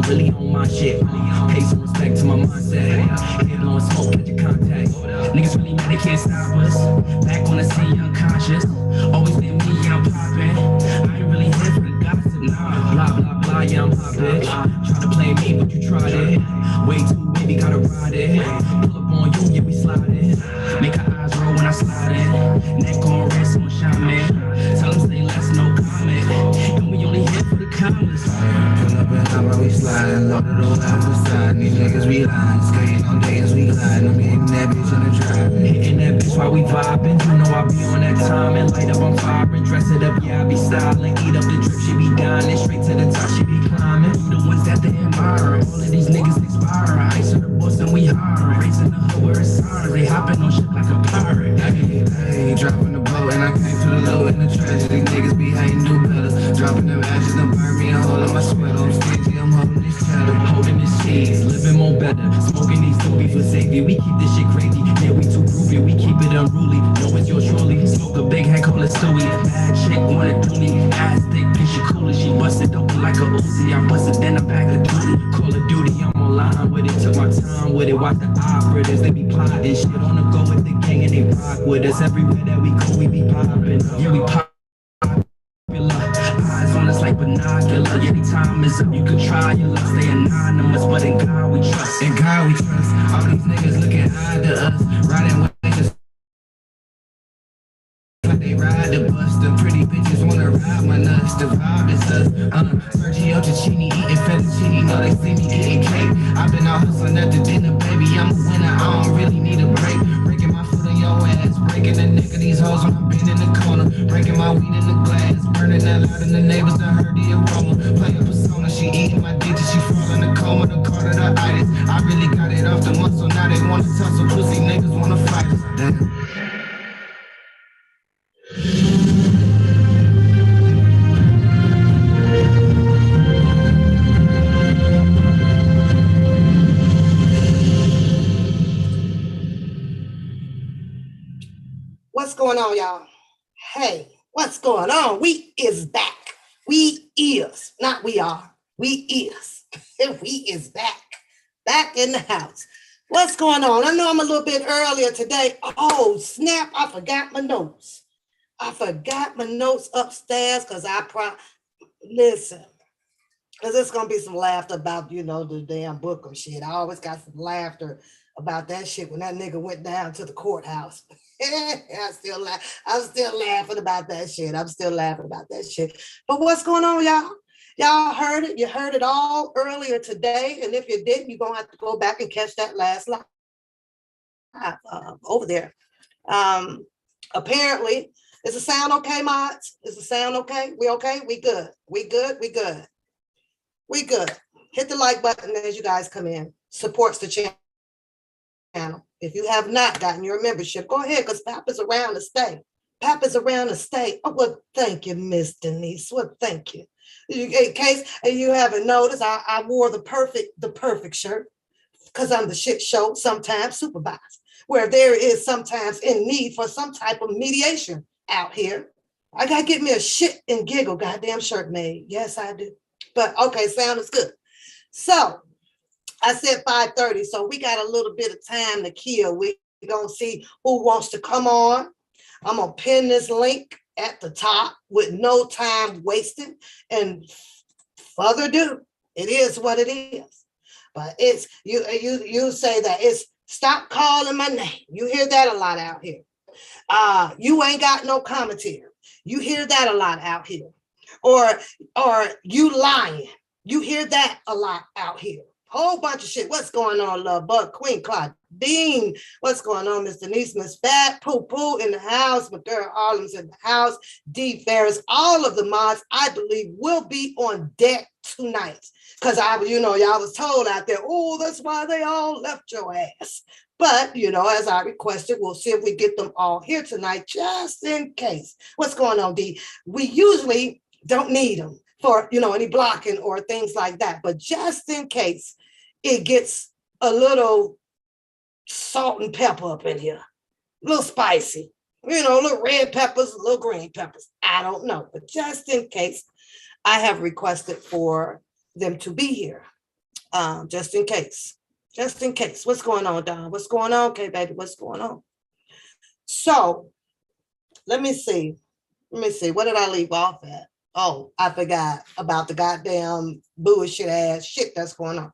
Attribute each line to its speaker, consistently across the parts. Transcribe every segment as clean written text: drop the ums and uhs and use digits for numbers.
Speaker 1: I'm really on my shit. Pay some respect to my mindset. Hit blowing smoke, catch your contact. Niggas really mad, they can't stop us. Back on the scene, unconscious. Always been me, yeah, I'm poppin'. I ain't really here for the gossip, nah. Blah, blah, blah, yeah, I'm hot, bitch. Try to play me, but you tried it. Way too wavy, gotta ride it. Pull up on you, yeah, we slide it. Make her eyes roll when I slide it. Neck on wrist, on shine, man. Tell them say less, no comment. And we only here for the comments.
Speaker 2: Pull up and how about we sliding, loaded on the side. These niggas we lying, skating on days we gliding. I'm hitting that bitch in the driving.
Speaker 1: Hitting that bitch while we vibing. You know I be on that time and light up, I'm firing. Dress it up, yeah, I be styling. Eat up the drip, she be dining. Straight to the top, she be climbing. The ones that they admire. All of these niggas expiring. Ice on the bus and we hiring. Racing the hood where it's sirens. They hopping on shit like a pirate.
Speaker 2: Hey, dropping the boat and I came to the low in the treasure. These niggas be hating, do better. Dropping them ashes and burn me a hole in my sweater. I'm stingy, I'm holding this cheddar.
Speaker 1: Holding this cheese, living more better. Smoking these doobies for safety. We keep this shit crazy. Yeah, we too groovy. We keep it unruly. Know it's yours truly. Smoke a big head, call it Stewie. Bad chick wanna do me. Ass thick, think she cool as she busted open like a Uzi. I busted, then I back the duty. Call of Duty, I'm online with it. Took my time with it. Watch the operators, they be plotting shit on the go with the gang and they rock with us. Everywhere that we go, we be popping. Yeah, we pop. Eyes on us like binocular. Anytime is up, you could try your luck. Stay anonymous, but in God we trust.
Speaker 2: In God we trust. All these niggas looking high to us. Riding with niggas like they ride the bus. The pretty bitches wanna ride my nuts. The vibe is us. Sergio Tacchini eating fettuccine. Know they see me eating cake. I've been out hustling at the dinner, baby. I'm a winner. I don't really need a break. Breaking my foot on your ass. Breaking the neck of these hoes when I'm been in the corner. Breaking my weed in the glass. Burning that loud and the neighbors done heard the aroma. Playing persona, she eating my digits. She fall in the coma, the carditis. I really got it off the muscle. Now they wanna tussle. Pussy niggas wanna fight us. Damn.
Speaker 3: What's going on, y'all? Hey, what's going on? We is back. We is, not we are. We is. We is back. Back in the house. What's going on? I know I'm a little bit earlier today. Oh, snap. I forgot my notes. I forgot my notes upstairs because listen, because there's going to be some laughter about, the damn Booker shit. I always got some laughter about that shit when that nigga went down to the courthouse. I'm still laughing about that shit. I'm still laughing about that shit. But what's going on, y'all? Y'all heard it. You heard it all earlier today. And if you didn't, you're going to have to go back and catch that last live over there. Apparently, is the sound okay, mods? Is the sound okay? We okay? We good. We good. We good. We good. Hit the like button as you guys come in. Supports the channel. If you have not gotten your membership, go ahead, because Pap is around to stay. Pap is around to stay. Oh, well, thank you, Miss Denise. Well, thank you. In case you haven't noticed, I wore the perfect shirt, because I'm the shit show, sometimes supervised, where there is sometimes in need for some type of mediation out here. I got to get me a shit and giggle goddamn shirt made. Yes, I do. But okay, sound is good. So I said 5:30, so we got a little bit of time to kill. We're going to see who wants to come on. I'm going to pin this link at the top with no time wasted. And further ado, it is what it is. But it's, you say that it's stop calling my name. You hear that a lot out here. You ain't got no commentary. You hear that a lot out here. Or you lying. You hear that a lot out here. Whole bunch of shit. What's going on, Love Bug, Queen Claudine? What's going on, Miss Denise, Miss Fat, Poo Poo in the house, my girl Harlem's in the house, D Ferris, all of the mods, I believe, will be on deck tonight. Because y'all was told out there, oh, that's why they all left your ass. But, as I requested, we'll see if we get them all here tonight, just in case. What's going on, D? We usually don't need them for, any blocking or things like that. But just in case it gets a little salt and pepper up in here, a little spicy, little red peppers, little green peppers. I don't know. But just in case, I have requested for them to be here. Just in case. Just in case. What's going on, Don? What's going on? Okay, baby, what's going on? So let me see. Let me see. What did I leave off at? Oh, I forgot about the goddamn bullshit ass shit that's going on.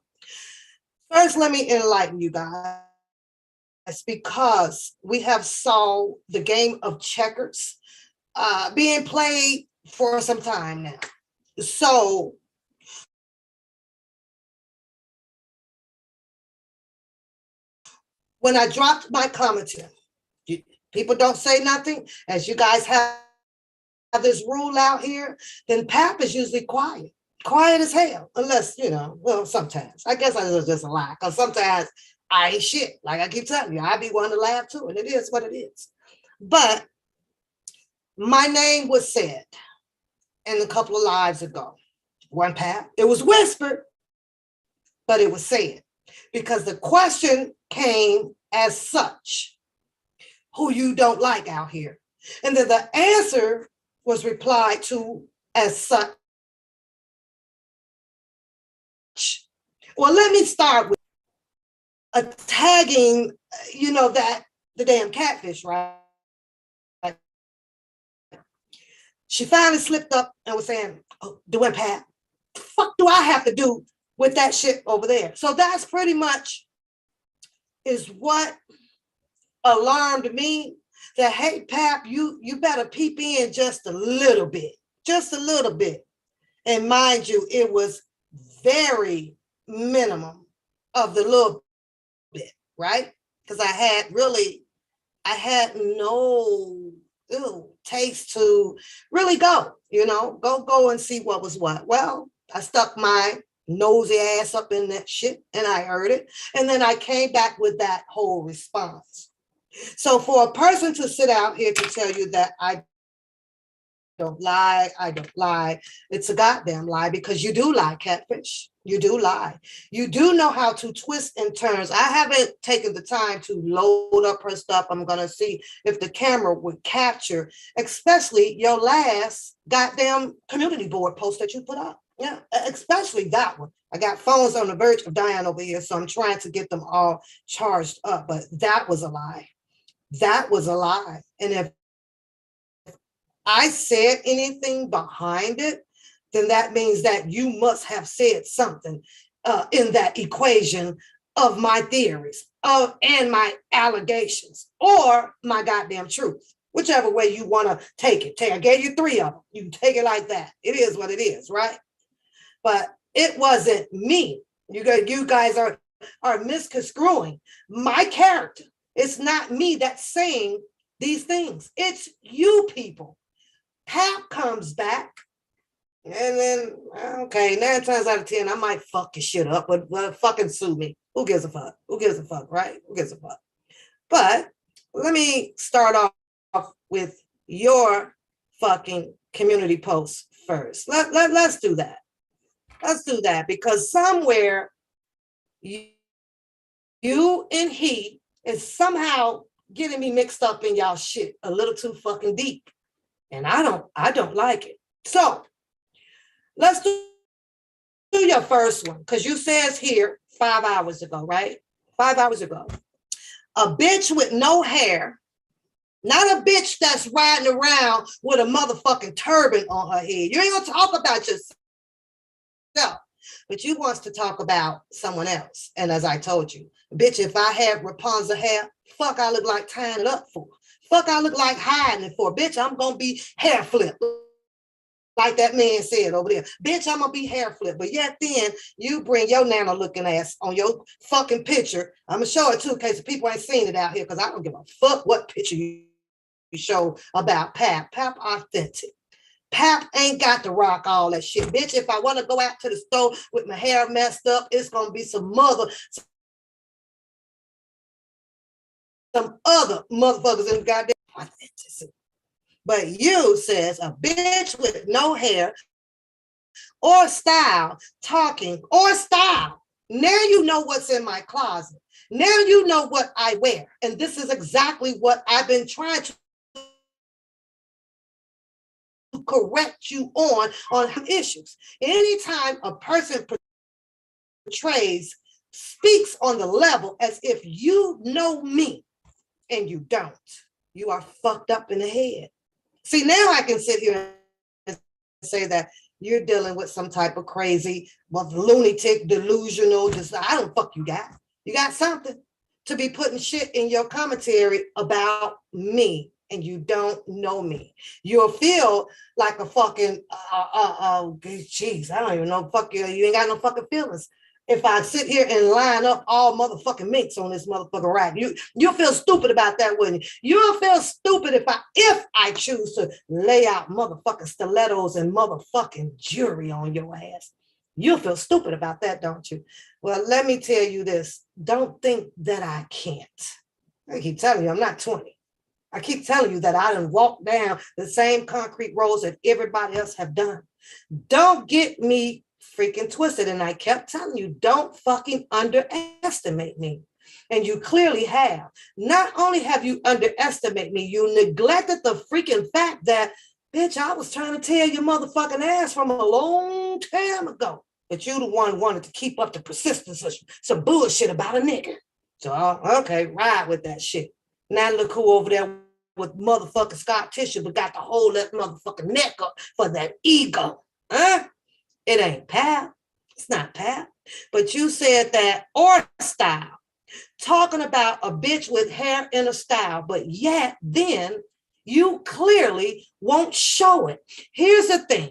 Speaker 3: First, let me enlighten you guys because we have saw the game of checkers being played for some time now. So when I dropped my commentary, people don't say nothing. As you guys have this rule out here, then Pap is usually quiet. Quiet as hell, unless, well, sometimes. I guess I was just a lie, because sometimes I ain't shit. Like I keep telling you, I be wanting to laugh too, and it is what it is. But my name was said in a couple of lives ago. One Pap, it was whispered, but it was said. Because the question came as such, who you don't like out here. And then the answer was replied to as such. Well, let me start with tagging, that the damn catfish, right? She finally slipped up and was saying, oh, doing Pat, the fuck do I have to do with that shit over there? So that's pretty much is what alarmed me, that, hey, Pap, you better peep in just a little bit. And mind you, it was very minimum of the little bit, right? Because I had no taste to really go and see what was what. Well, I stuck my nosy ass up in that shit and I heard it. And then I came back with that whole response. So for a person to sit out here to tell you that I don't lie, it's a goddamn lie, because you do lie, catfish. You do lie. You do know how to twist and turns. I haven't taken the time to load up her stuff. I'm going to see if the camera would capture, especially your last goddamn community board post that you put up. Yeah, especially that one. I got phones on the verge of dying over here, so I'm trying to get them all charged up. But that was a lie. That was a lie. And if I said anything behind it, then that means that you must have said something in that equation of my theories and my allegations, or my goddamn truth, whichever way you want to take it. I gave you 3 of them. You can take it like that. It is what it is, right? But it wasn't me. You guys are misconstruing my character. It's not me that's saying these things. It's you people. Pap comes back, and then, okay, 9 times out of 10, I might fuck your shit up, but fucking sue me. Who gives a fuck? Who gives a fuck, right? Who gives a fuck? But let me start off with your fucking community post first. Let's do that. Let's do that, because somewhere you and he is somehow getting me mixed up in y'all shit a little too fucking deep. And I don't like it. So let's do your first one, because you says here 5 hours ago, right? 5 hours ago. A bitch with no hair, not a bitch that's riding around with a motherfucking turban on her head. You ain't gonna talk about yourself, but you wants to talk about someone else. And as I told you, bitch, if I had Rapunzel hair, fuck I look like tying it up for. Fuck I look like hiding it for. Bitch, I'm gonna be hair flipped. Like that man said over there. Bitch, I'm gonna be hair flipped. But yet then you bring your nana looking ass on your fucking picture. I'm gonna show it too in case people ain't seen it out here, because I don't give a fuck what picture you show about Pap. Pap authentic. Pap ain't got to rock all that shit. Bitch, if I want to go out to the store with my hair messed up, it's gonna be some other motherfuckers in the goddamn authenticity. But you, says, a bitch with no hair or style, talking or style. Now you know what's in my closet. Now you know what I wear. And this is exactly what I've been trying to correct you on issues. Anytime a person portrays speaks on the level as if you know me and you don't. You are fucked up in the head. See, now I can sit here and say that you're dealing with some type of crazy, lunatic, delusional, I don't fuck you got. You got something to be putting shit in your commentary about me and you don't know me. You'll feel like a fucking, geez, I don't even know, fuck you, you ain't got no fucking feelings. If I sit here and line up all motherfucking minks on this motherfucking rack, you'll feel stupid about that, wouldn't you? You'll feel stupid if I choose to lay out motherfucking stilettos and motherfucking jewelry on your ass. You'll feel stupid about that, don't you? Well, let me tell you this. Don't think that I can't. I keep telling you, I'm not 20. I keep telling you that I done walked down the same concrete roads that everybody else have done. Don't get me freaking twisted. And I kept telling you, don't fucking underestimate me. And you clearly have. Not only have you underestimated me, you neglected the freaking fact that, bitch, I was trying to tear your motherfucking ass from a long time ago. But you the one wanted to keep up the persistence of some bullshit about a nigga. So, okay, ride with that shit. Now look who over there with motherfucking Scott tissue, but got to hold that motherfucking neck up for that ego. Huh? It ain't pal. It's not pal. But you said that or style. Talking about a bitch with hair in a style, but yet then you clearly won't show it. Here's the thing.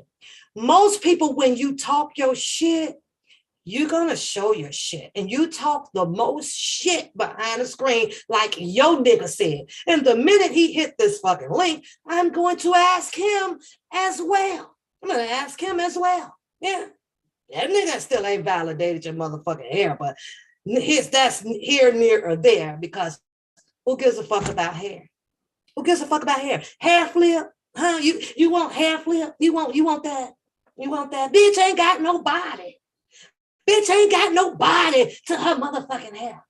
Speaker 3: Most people, when you talk your shit, you're going to show your shit. And you talk the most shit behind the screen, like your nigga said. And the minute he hit this fucking link, I'm going to ask him as well. I'm going to ask him as well. Yeah. That nigga still ain't validated your motherfucking hair, but that's here, near, or there, because who gives a fuck about hair? Who gives a fuck about hair? Hair flip? Huh? You want hair flip? You want that? You want that? Bitch ain't got no body. Bitch ain't got no body to her motherfucking hair.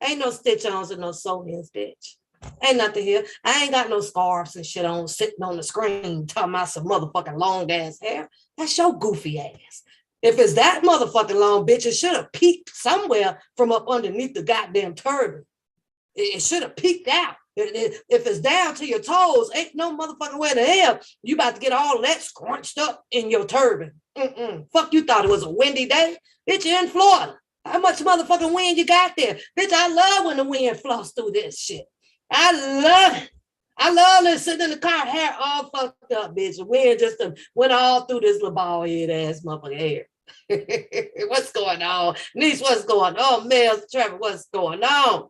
Speaker 3: Ain't no stitch-ons and no sew-ins, bitch. Ain't nothing here. I ain't got no scarves and shit on sitting on the screen talking about some motherfucking long-ass hair. That's your goofy ass. If it's that motherfucking long, bitch, it should have peeked somewhere from up underneath the goddamn turban. It should have peeked out. If it's down to your toes, ain't no motherfucking way to hell you about to get all that scrunched up in your turban. Fuck, you thought it was a windy day? Bitch, you're in Florida. How much motherfucking wind you got there? Bitch, I love when the wind flows through this shit. I love it. I love it sitting in the car, hair all fucked up, bitch. The wind just went all through this little bald head ass motherfucking hair. What's going on? Niece, what's going on? Mel, Trevor, what's going on?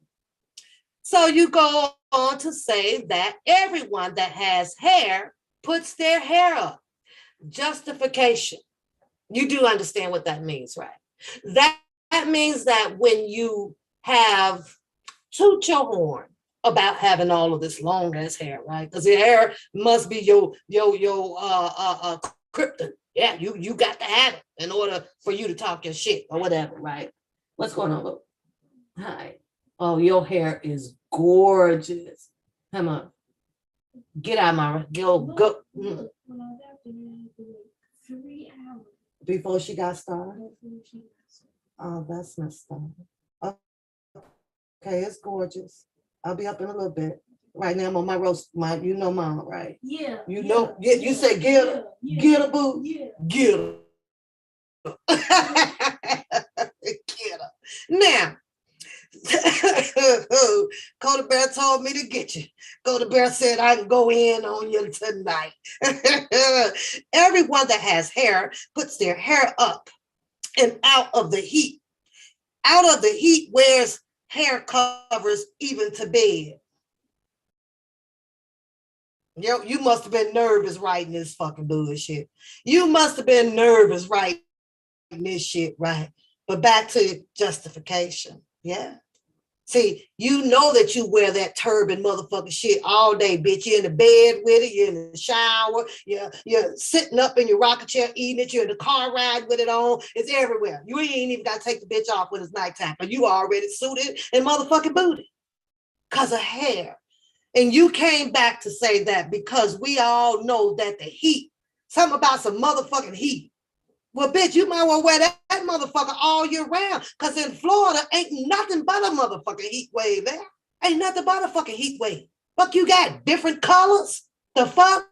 Speaker 3: So you go on to say that everyone that has hair puts their hair up. Justification. You do understand what that means, right? That means that when you have toot your horn about having all of this long ass hair, right? Because your hair must be your krypton. Yeah, you got to have it in order for you to talk your shit or whatever, right? What's going on? Hi. Oh, your hair is gorgeous. Come on. Get out, Mara. Go. Before she got started? Oh, that's messed up. Okay, it's gorgeous. I'll be up in a little bit. Right now I'm on my roast, you know mom, right? Yeah. You know, you say get her, get her, boo. Yeah. Get her. Get her. Now, Cody Bear told me to get you. Cody Bear said I can go in on you tonight. Everyone that has hair puts their hair up and out of the heat. Out of the heat wears hair covers even to bed. Yo, you must have been nervous writing this fucking bullshit. You must have been nervous writing this shit, right? But back to justification. Yeah. See, you know that you wear that turban motherfucking shit all day, bitch. You're in the bed with it, you're in the shower, you're sitting up in your rocker chair eating it, you're in the car ride with it on, it's everywhere. You ain't even got to take the bitch off when it's nighttime, but you already suited and motherfucking booted because of hair. And you came back to say that because we all know that the heat, something about some motherfucking heat, Well, bitch, you might well wear that motherfucker all year round. Because in Florida, ain't nothing but a motherfucking heat wave there. Ain't nothing but a fucking heat wave. Fuck, you got different colors. The fuck?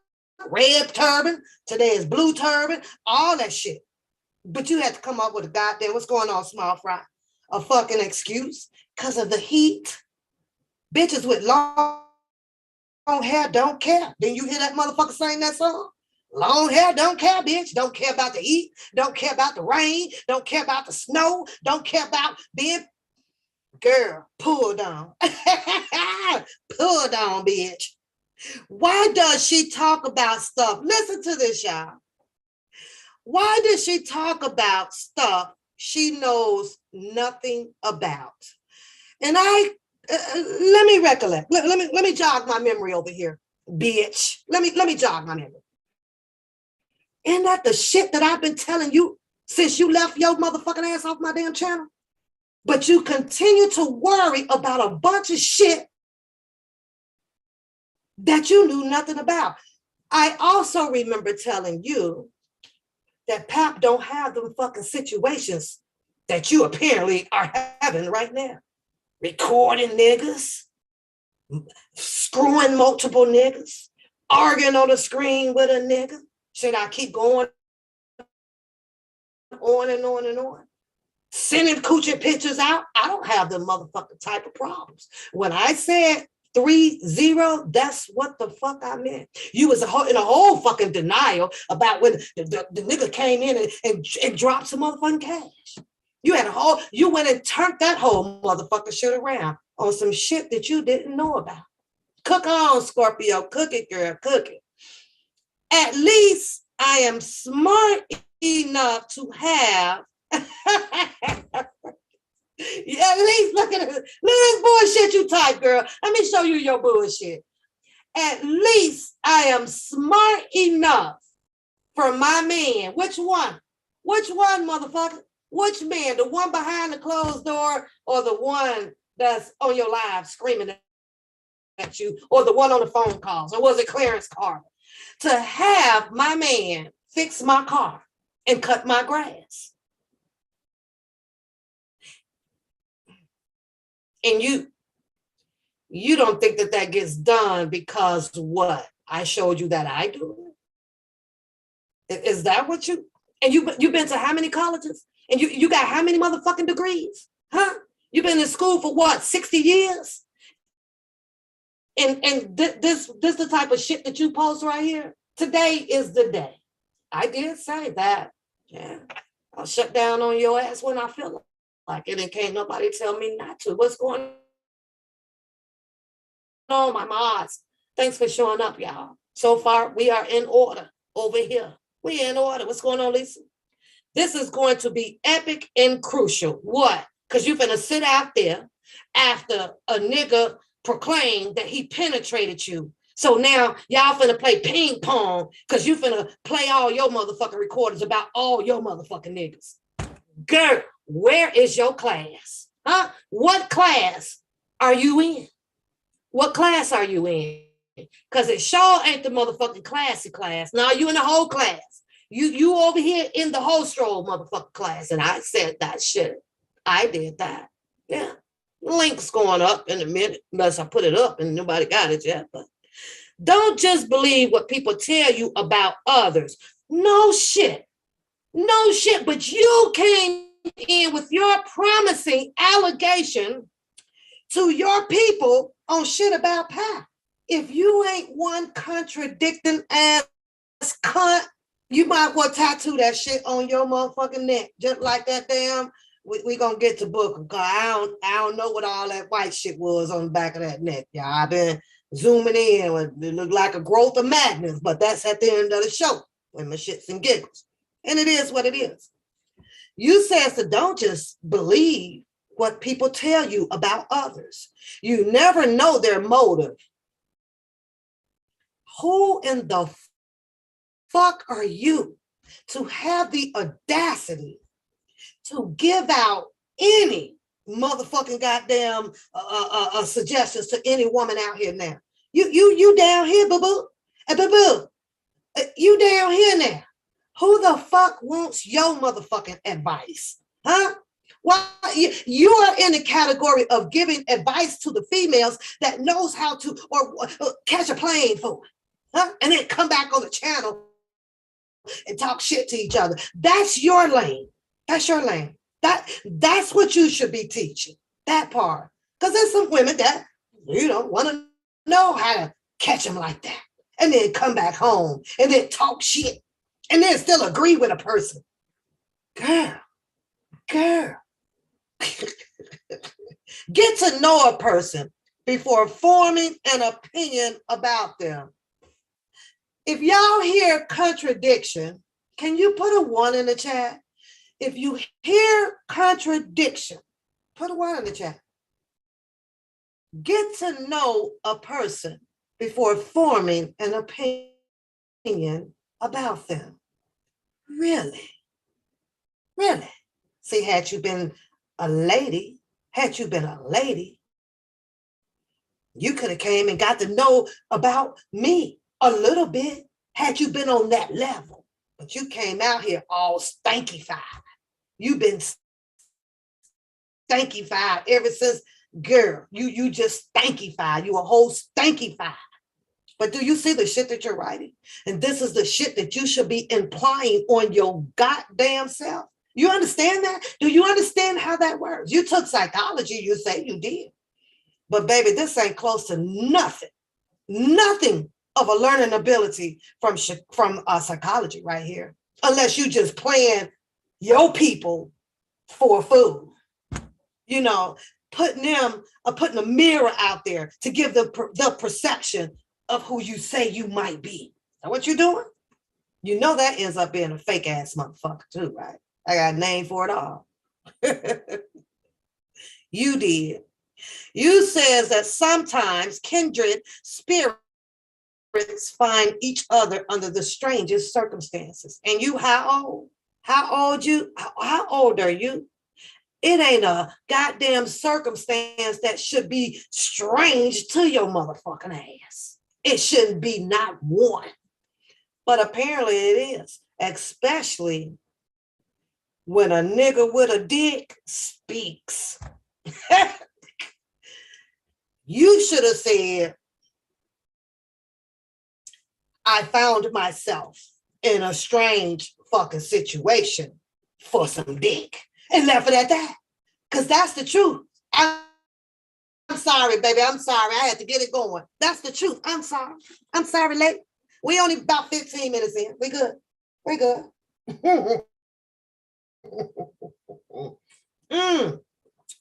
Speaker 3: Red turban. Today is blue turban. All that shit. But you had to come up with a goddamn, what's going on, small fry? A fucking excuse. Because of the heat. Bitches with long hair don't care. Then you hear that motherfucker sing that song? Long hair don't care, bitch. Don't care about the heat. Don't care about the rain. Don't care about the snow. Don't care about being, girl, pull down. Pull down, bitch. Why does she talk about stuff? Listen to this, y'all. Why does she talk about stuff she knows nothing about? And let me recollect. Let me jog my memory over here, bitch. Let me jog my memory. Isn't that the shit that I've been telling you since you left your motherfucking ass off my damn channel? But you continue to worry about a bunch of shit that you knew nothing about. I also remember telling you that Pap don't have them fucking situations that you apparently are having right now. Recording niggas, screwing multiple niggas, arguing on the screen with a nigga. Should I keep going on and on and on? Sending coochie pictures out? I don't have the motherfucking type of problems. When I said 3-0, that's what the fuck I meant. You was in a whole fucking denial about when the nigga came in and dropped some motherfucking cash. You went and turned that whole motherfucking shit around on some shit that you didn't know about. Cook on, Scorpio. Cook it, girl. Cook it. At least I am smart enough to have. At least look at this bullshit you type, girl. Let me show you your bullshit. At least I am smart enough for my man. Which one? Which one, motherfucker? Which man? The one behind the closed door or the one that's on your live screaming at you, or the one on the phone calls, or was it Clarence Carter? To have my man fix my car and cut my grass. And you don't think that gets done because what? I showed you that I do it. Is that what you? And you've been to how many colleges? And you got how many motherfucking degrees? Huh? You've been in school for what? 60 years? And this the type of shit that you post right here. Today is the day. I did say that. Yeah. I'll shut down on your ass when I feel like it, and can't nobody tell me not to. What's going on, my mods? Thanks for showing up, y'all. So far, we are in order over here. We in order. What's going on, Lisa? This is going to be epic and crucial. What? Because you're finna sit out there after a nigga proclaimed that he penetrated you. So now y'all finna play ping pong because you finna play all your motherfucking recordings about all your motherfucking niggas. Girl, where is your class? Huh? What class are you in? What class are you in? Because it sure ain't the motherfucking classy class. Now you in the whole class. You over here in the whole stroll motherfucking class. And I said that shit. I did that. Yeah. Link's going up in a minute, unless I put it up and nobody got it yet. But don't just believe what people tell you about others. No shit. No shit. But you came in with your promising allegation to your people on shit about Pat. If you ain't one contradicting ass cunt, you might well tattoo that shit on your motherfucking neck, just like that damn. We gonna get to Booker, cause I don't know what all that white shit was on the back of that neck. Yeah, I've been zooming in. It looked like a growth of madness, but that's at the end of the show when my shits and giggles. And it is what it is. You said, so don't just believe what people tell you about others. You never know their motive. Who in the fuck are you to have the audacity to give out any motherfucking goddamn suggestions to any woman out here now? You down here, boo-boo. Boo-boo. You down here now. Who the fuck wants your motherfucking advice? Huh? Why you are in the category of giving advice to the females that knows how to or catch a plane for it, huh? And then come back on the channel and talk shit to each other. That's your lane. That's your lane. That's what you should be teaching. That part. Because there's some women that, want to know how to catch them like that. And then come back home and then talk shit. And then still agree with a person. Girl. Get to know a person before forming an opinion about them. If y'all hear contradiction, can you put a 1 in the chat? If you hear contradiction, put a 1 in the chat. Get to know a person before forming an opinion about them. Really? See, had you been a lady, you could have came and got to know about me a little bit had you been on that level. But you came out here all stankified. You've been stankified ever since, girl. You just stankified. You a whole stankified. But do you see the shit that you're writing? And this is the shit that you should be implying on your goddamn self. You understand that? Do you understand how that works? You took psychology, you say you did. But baby, this ain't close to nothing of a learning ability from psychology right here. Unless you just playing your people for food. Putting a mirror out there to give the perception of who you say you might be. Now what you doing? You know that ends up being a fake ass motherfucker too, right? I got a name for it all. You did. You says that sometimes kindred spirits find each other under the strangest circumstances. And you how old? How old are you? It ain't a goddamn circumstance that should be strange to your motherfucking ass. It shouldn't be not one. But apparently it is, especially when a nigga with a dick speaks. You should have said, I found myself in a strange fucking situation for some dick, and left it at that. Because that's the truth. I'm sorry, baby. I'm sorry. I had to get it going. That's the truth. I'm sorry. I'm sorry, late. We only about 15 minutes in. We good. We good.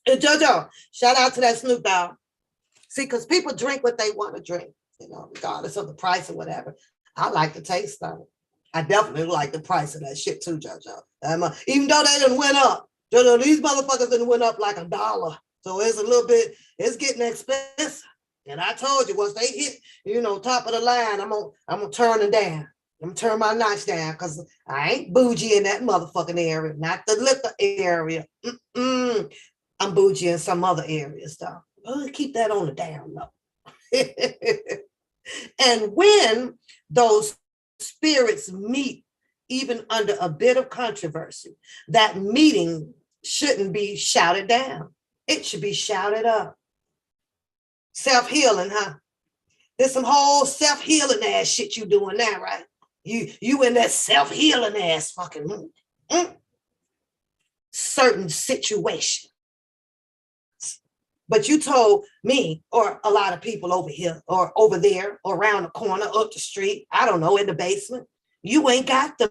Speaker 3: And Jojo, shout out to that Snoop Dogg. See, because people drink what they want to drink, regardless of the price or whatever. I like the taste of it. I definitely like the price of that shit too, Jojo. Even though they done went up, Jojo, these motherfuckers done went up like $1. So it's a little bit, it's getting expensive. And I told you, once they hit, top of the line, I'm gonna turn them down. I'm gonna turn my notch down because I ain't bougie in that motherfucking area, not the liquor area. I'm bougie in some other areas, though. Well, keep that on the down low. And when those spirits meet, even under a bit of controversy, that meeting shouldn't be shouted down. It should be shouted up. Self-healing, huh? There's some whole self-healing ass shit you doing now, right? You in that self-healing ass fucking certain situation. But you told me, or a lot of people over here, or over there, or around the corner, up the street, I don't know, in the basement, you ain't got them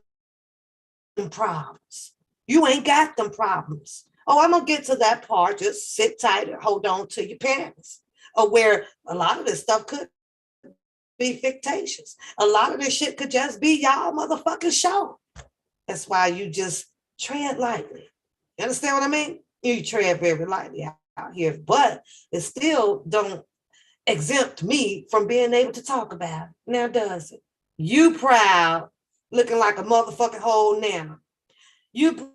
Speaker 3: problems. You ain't got them problems. Oh, I'm going to get to that part. Just sit tight and hold on to your pants. Or where a lot of this stuff could be fictitious. A lot of this shit could just be y'all motherfucking show. That's why you just tread lightly. You understand what I mean? You tread very lightly out here, but it still don't exempt me from being able to talk about it. Now, does it? You proud, looking like a motherfucking whole nana. You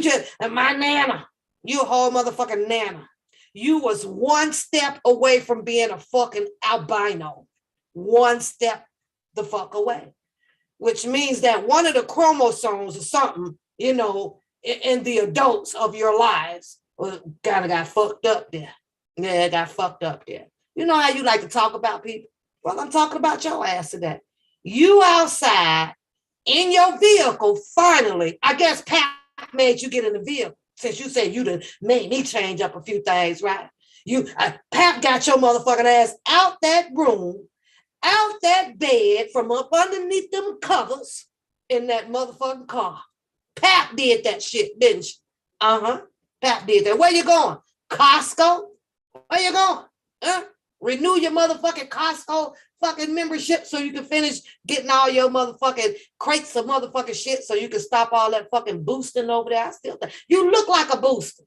Speaker 3: just, my nana, you a whole motherfucking nana. You was one step away from being a fucking albino. One step the fuck away. which means that one of the chromosomes or something, you know, in the adults of your lives kind of got fucked up there. Yeah, it got fucked up there. You know how you like to talk about people? Well, I'm talking about your ass today. You outside in your vehicle, finally, I guess Pat made you get in the vehicle since you said you done made me change up a few things, right? Pat got your motherfucking ass out that room, out that bed from up underneath them covers in that motherfucking car. Pat did that shit, didn't she? Uh-huh. Pat did that. Where you going? Costco? Where you going? Huh? Renew your motherfucking Costco fucking membership so you can finish getting all your motherfucking crates of motherfucking shit so you can stop all that fucking boosting over there. I still think you look like a booster.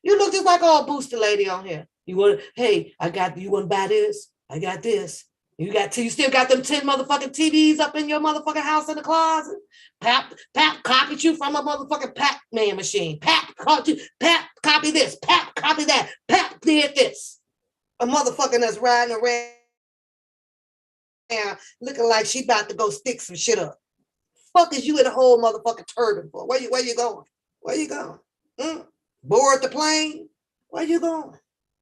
Speaker 3: You look just like an old booster lady on here. You want, hey, you want to buy this? I got this. You still got them 10 motherfucking TVs up in your motherfucking house in the closet. Pat copied you from a motherfucking Pac-Man machine. Pat copied this. Pat copied that. Pat did this. A motherfucker that's riding around looking like she about to go stick some shit up. Fuck is you in a whole motherfucking turban for? Where you going? Where you going? Board the plane? Where you going?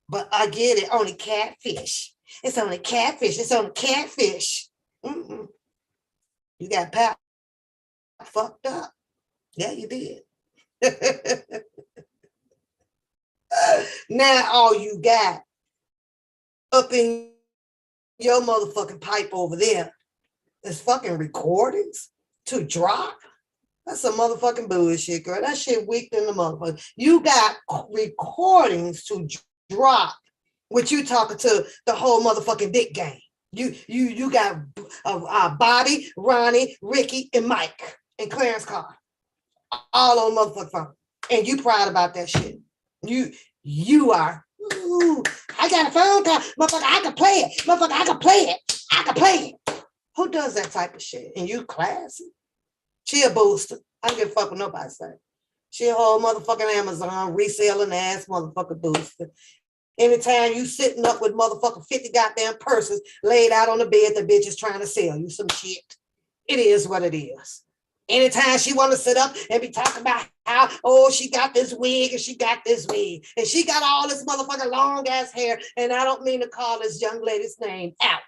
Speaker 3: But I get it. Only catfish. It's only catfish. It's only catfish. You got Pat fucked up. Yeah, you did. Now all you got up in your motherfucking pipe over there is fucking recordings to drop. That's some motherfucking bullshit, girl. That shit weak in the motherfucker. You got recordings to drop with you talking to the whole motherfucking dick gang. You got Bobby, Ronnie, Ricky, and Mike, and Clarence Carr, all on motherfucking phone. And you proud about that shit. You are. Ooh, I got a phone call. Motherfucker, I can play it. Motherfucker, I can play it. I can play it. Who does that type of shit? And you classy. She a booster. I don't give a fuck what nobody say. She a whole motherfucking Amazon reselling ass motherfucking booster. Anytime you sitting up with motherfucking 50 goddamn purses laid out on the bed, the bitch is trying to sell you some shit. It is what it is. Anytime she want to sit up and be talking about how, she got this wig and she got this wig and she got all this motherfucking long ass hair, and I don't mean to call this young lady's name out.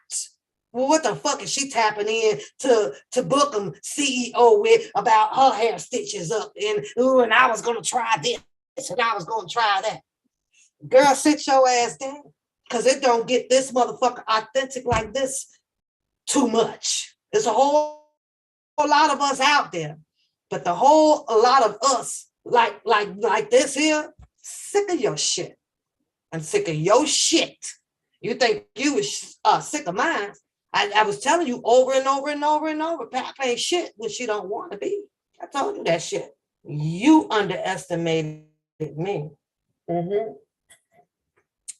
Speaker 3: Well, what the fuck is she tapping in to book them CEO with about her hair stitches up and I was gonna try this and I was gonna try that. Girl, sit your ass down, because it don't get this motherfucker authentic like this too much. There's a whole lot of us out there, but a lot of us like this here, sick of your shit. I'm sick of your shit. You think you was sick of mine? I was telling you over and over and over and over, Pat ain't shit when she don't want to be. I told you that shit. You underestimated me.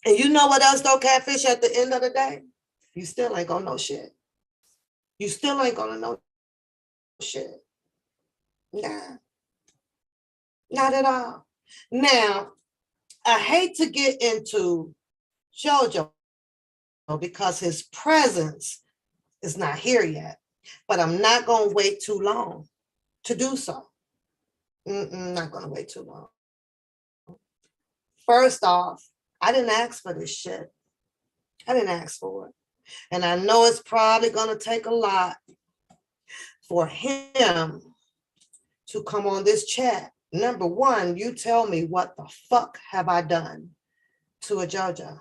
Speaker 3: And you know what else though, catfish, at the end of the day? You still ain't gonna know shit. You still ain't gonna know shit. Nah. Not at all. Now, I hate to get into Jojo because his presence is not here yet, but I'm not going to wait too long to do so. Not going to wait too long. First off, I didn't ask for this shit. I didn't ask for it. And I know it's probably going to take a lot for him to come on this chat. Number one, you tell me what the fuck have I done to a Jojo?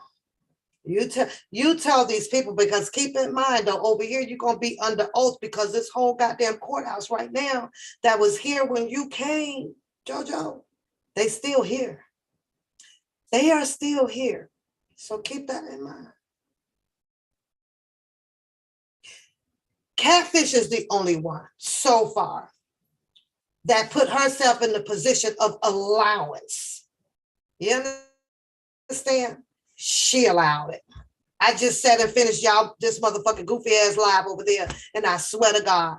Speaker 3: You tell these people, because keep in mind though, over here you're gonna be under oath, because this whole goddamn courthouse right now that was here when you came, Jojo, they still here. They are still here. So keep that in mind. Catfish is the only one so far that put herself in the position of allowance. You understand? She allowed it. I just sat and finished y'all this motherfucking goofy ass live over there, and I swear to God,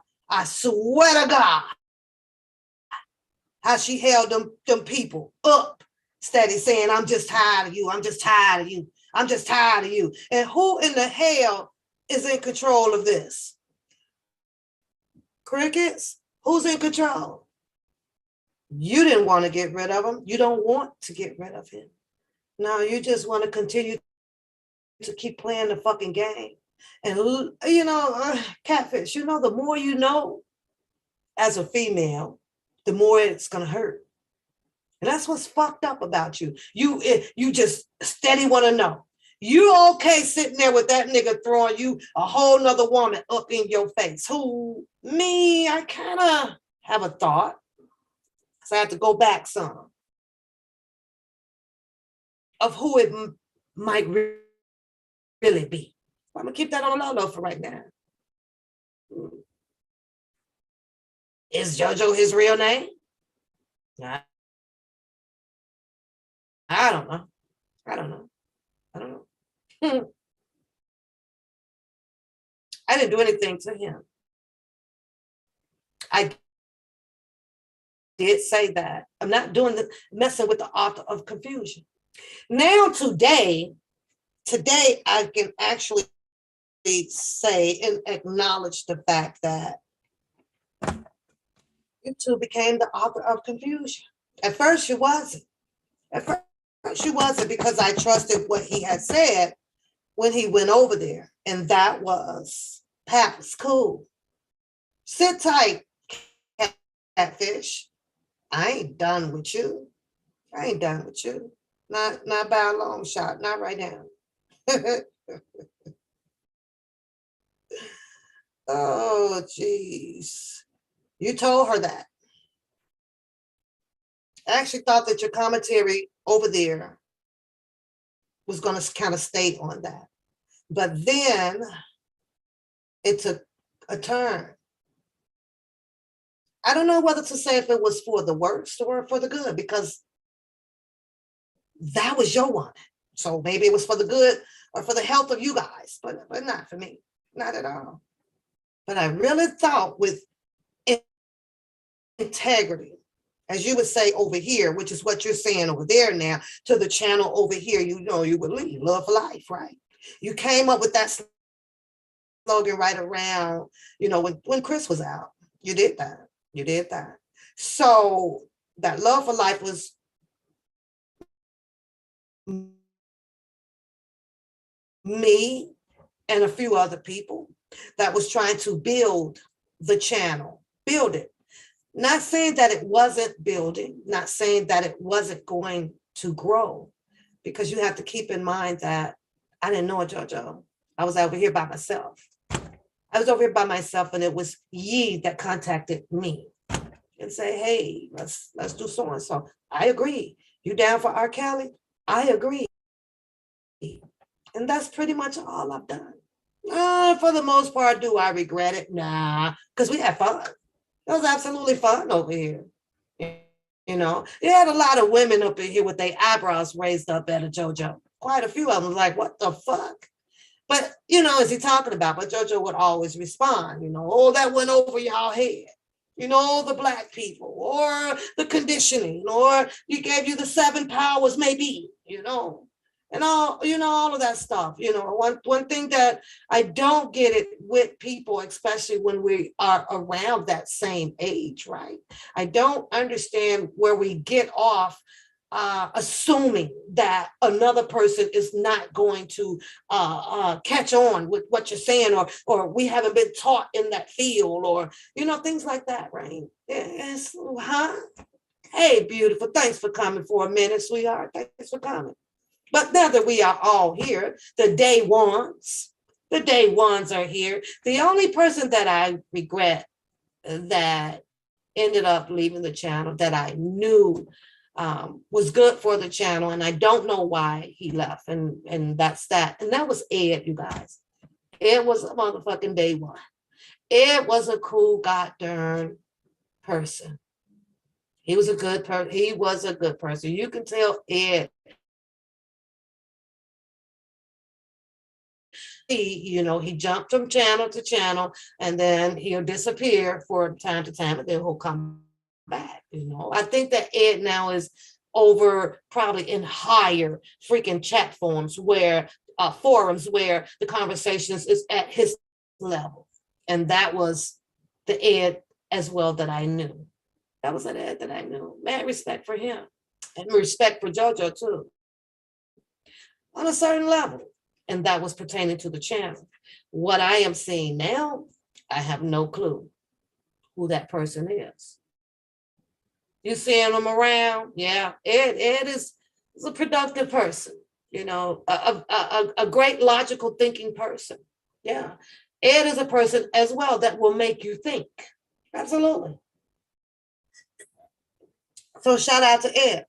Speaker 3: how she held them people up, steady saying, I'm just tired of you, I'm just tired of you, I'm just tired of you. And who in the hell is in control of this? Crickets, who's in control? You didn't want to get rid of him. You don't want to get rid of him. No, you just want to continue to keep playing the fucking game. And, catfish, the more you know as a female, the more it's going to hurt. And that's what's fucked up about you. You just steady want to know. You okay sitting there with that nigga throwing you a whole nother woman up in your face. Who, me, I kind of have a thought. So I have to go back some of who it might really be. I'm going to keep that on low for right now. Is Jojo his real name? I don't know. I don't know. I didn't do anything to him. I did say that. I'm not doing messing with the author of confusion. Now today I can actually say and acknowledge the fact that you two became the author of confusion. At first she wasn't. She wasn't, because I trusted what he had said when he went over there. And that was, Pat was cool. Sit tight, catfish. I ain't done with you. Not by a long shot. Not right now. Oh, geez. You told her that. I actually thought that your commentary over there was going to kind of stay on that. But then it took a turn. I don't know whether to say if it was for the worst or for the good, because that was your one. So maybe it was for the good or for the health of you guys, but not for me. Not at all. But I really thought with integrity, as you would say over here, which is what you're saying over there now, to the channel over here, you would leave love for life, right? You came up with that slogan right around, when Chris was out. You did that. So that love for life was me and a few other people that was trying to build the channel, build it. Not saying that it wasn't building, not saying that it wasn't going to grow, because you have to keep in mind that I didn't know it, Jojo. I was over here by myself. And it was ye that contacted me and say, hey, let's do so and so. I agree. You down for R. Kelly? I agree. And that's pretty much all I've done. For the most part, do I regret it? Nah, because we had fun. It was absolutely fun over here. You had a lot of women up in here with their eyebrows raised up at a Jojo. Quite a few of them was like, what the fuck? But, is he talking about? But Jojo would always respond, oh, that went over y'all head. The black people, or the conditioning, or he gave you the 7 powers, maybe, and all of that stuff. One thing that I don't get it with people, especially when we are around that same age, right? I don't understand where we get off assuming that another person is not going to catch on with what you're saying, or we haven't been taught in that field, or things like that, right? Yes, huh? Hey, beautiful, thanks for coming for a minute, sweetheart. Thanks for coming. But now that we are all here, the day ones are here. The only person that I regret that ended up leaving the channel that I knew was good for the channel, and I don't know why he left, and that's that. And that was Ed, you guys. It was a motherfucking day one. It was a cool goddamn person. He was a good person. You can tell Ed, he jumped from channel to channel, and then he'll disappear for time to time, and then he'll come back. I think that Ed now is over probably in higher freaking chat forums where the conversations is at his level. And that was the Ed as well that I knew. That was an Ed that I knew. Mad respect for him. And respect for Jojo too. On a certain level. And that was pertaining to the channel. What I am seeing now, I have no clue who that person is. You seeing them around? Yeah. Ed is a productive person, you know, a great logical thinking person. Yeah. Ed is a person as well that will make you think. Absolutely. So shout out to Ed.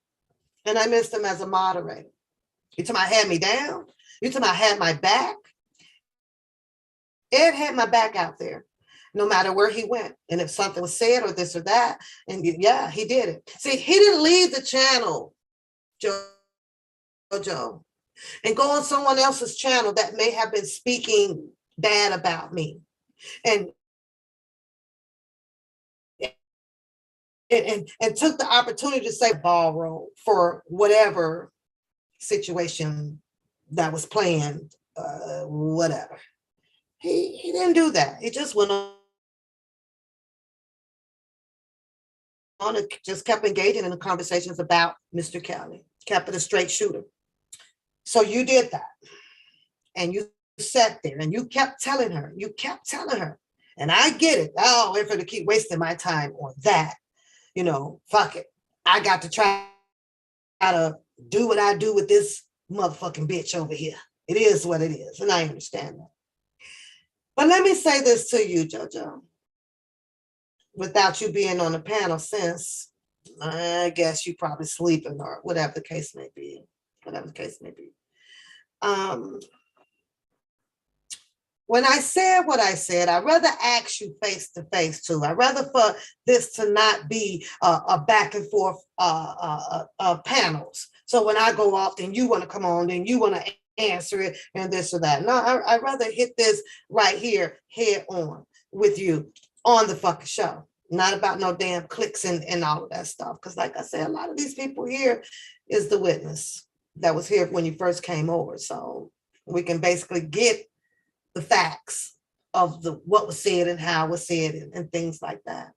Speaker 3: And I missed him as a moderator. You talking about had me down? You talking about had my back? Ed had my back out there, no matter where he went. And if something was said or this or that, and yeah, he did it. See, he didn't leave the channel, Jojo, and go on someone else's channel that may have been speaking bad about me. And took the opportunity to say ballroom for whatever situation that was planned, whatever. He didn't do that. He just went on and just kept engaging in the conversations about Mr. Kelly, kept it a straight shooter. So you did that. And you sat there and you kept telling her, and I get it. Oh, if to keep wasting my time on that, you know, fuck it. I got to try to do what I do with this motherfucking bitch over here. It is what it is. And I understand that. But let me say this to you, Jojo, without you being on the panel since, I guess you probably sleeping or whatever the case may be. When I said what I said, I'd rather ask you face to face too. I'd rather for this to not be a back and forth panels. So when I go off, then you want to come on, then you want to answer it and this or that. No, I'd rather hit this right here, head on with you on the fucking show. Not about no damn clicks and all of that stuff. Because like I said, a lot of these people here is the witness that was here when you first came over. So we can basically get the facts of what was said and how it was said and things like that.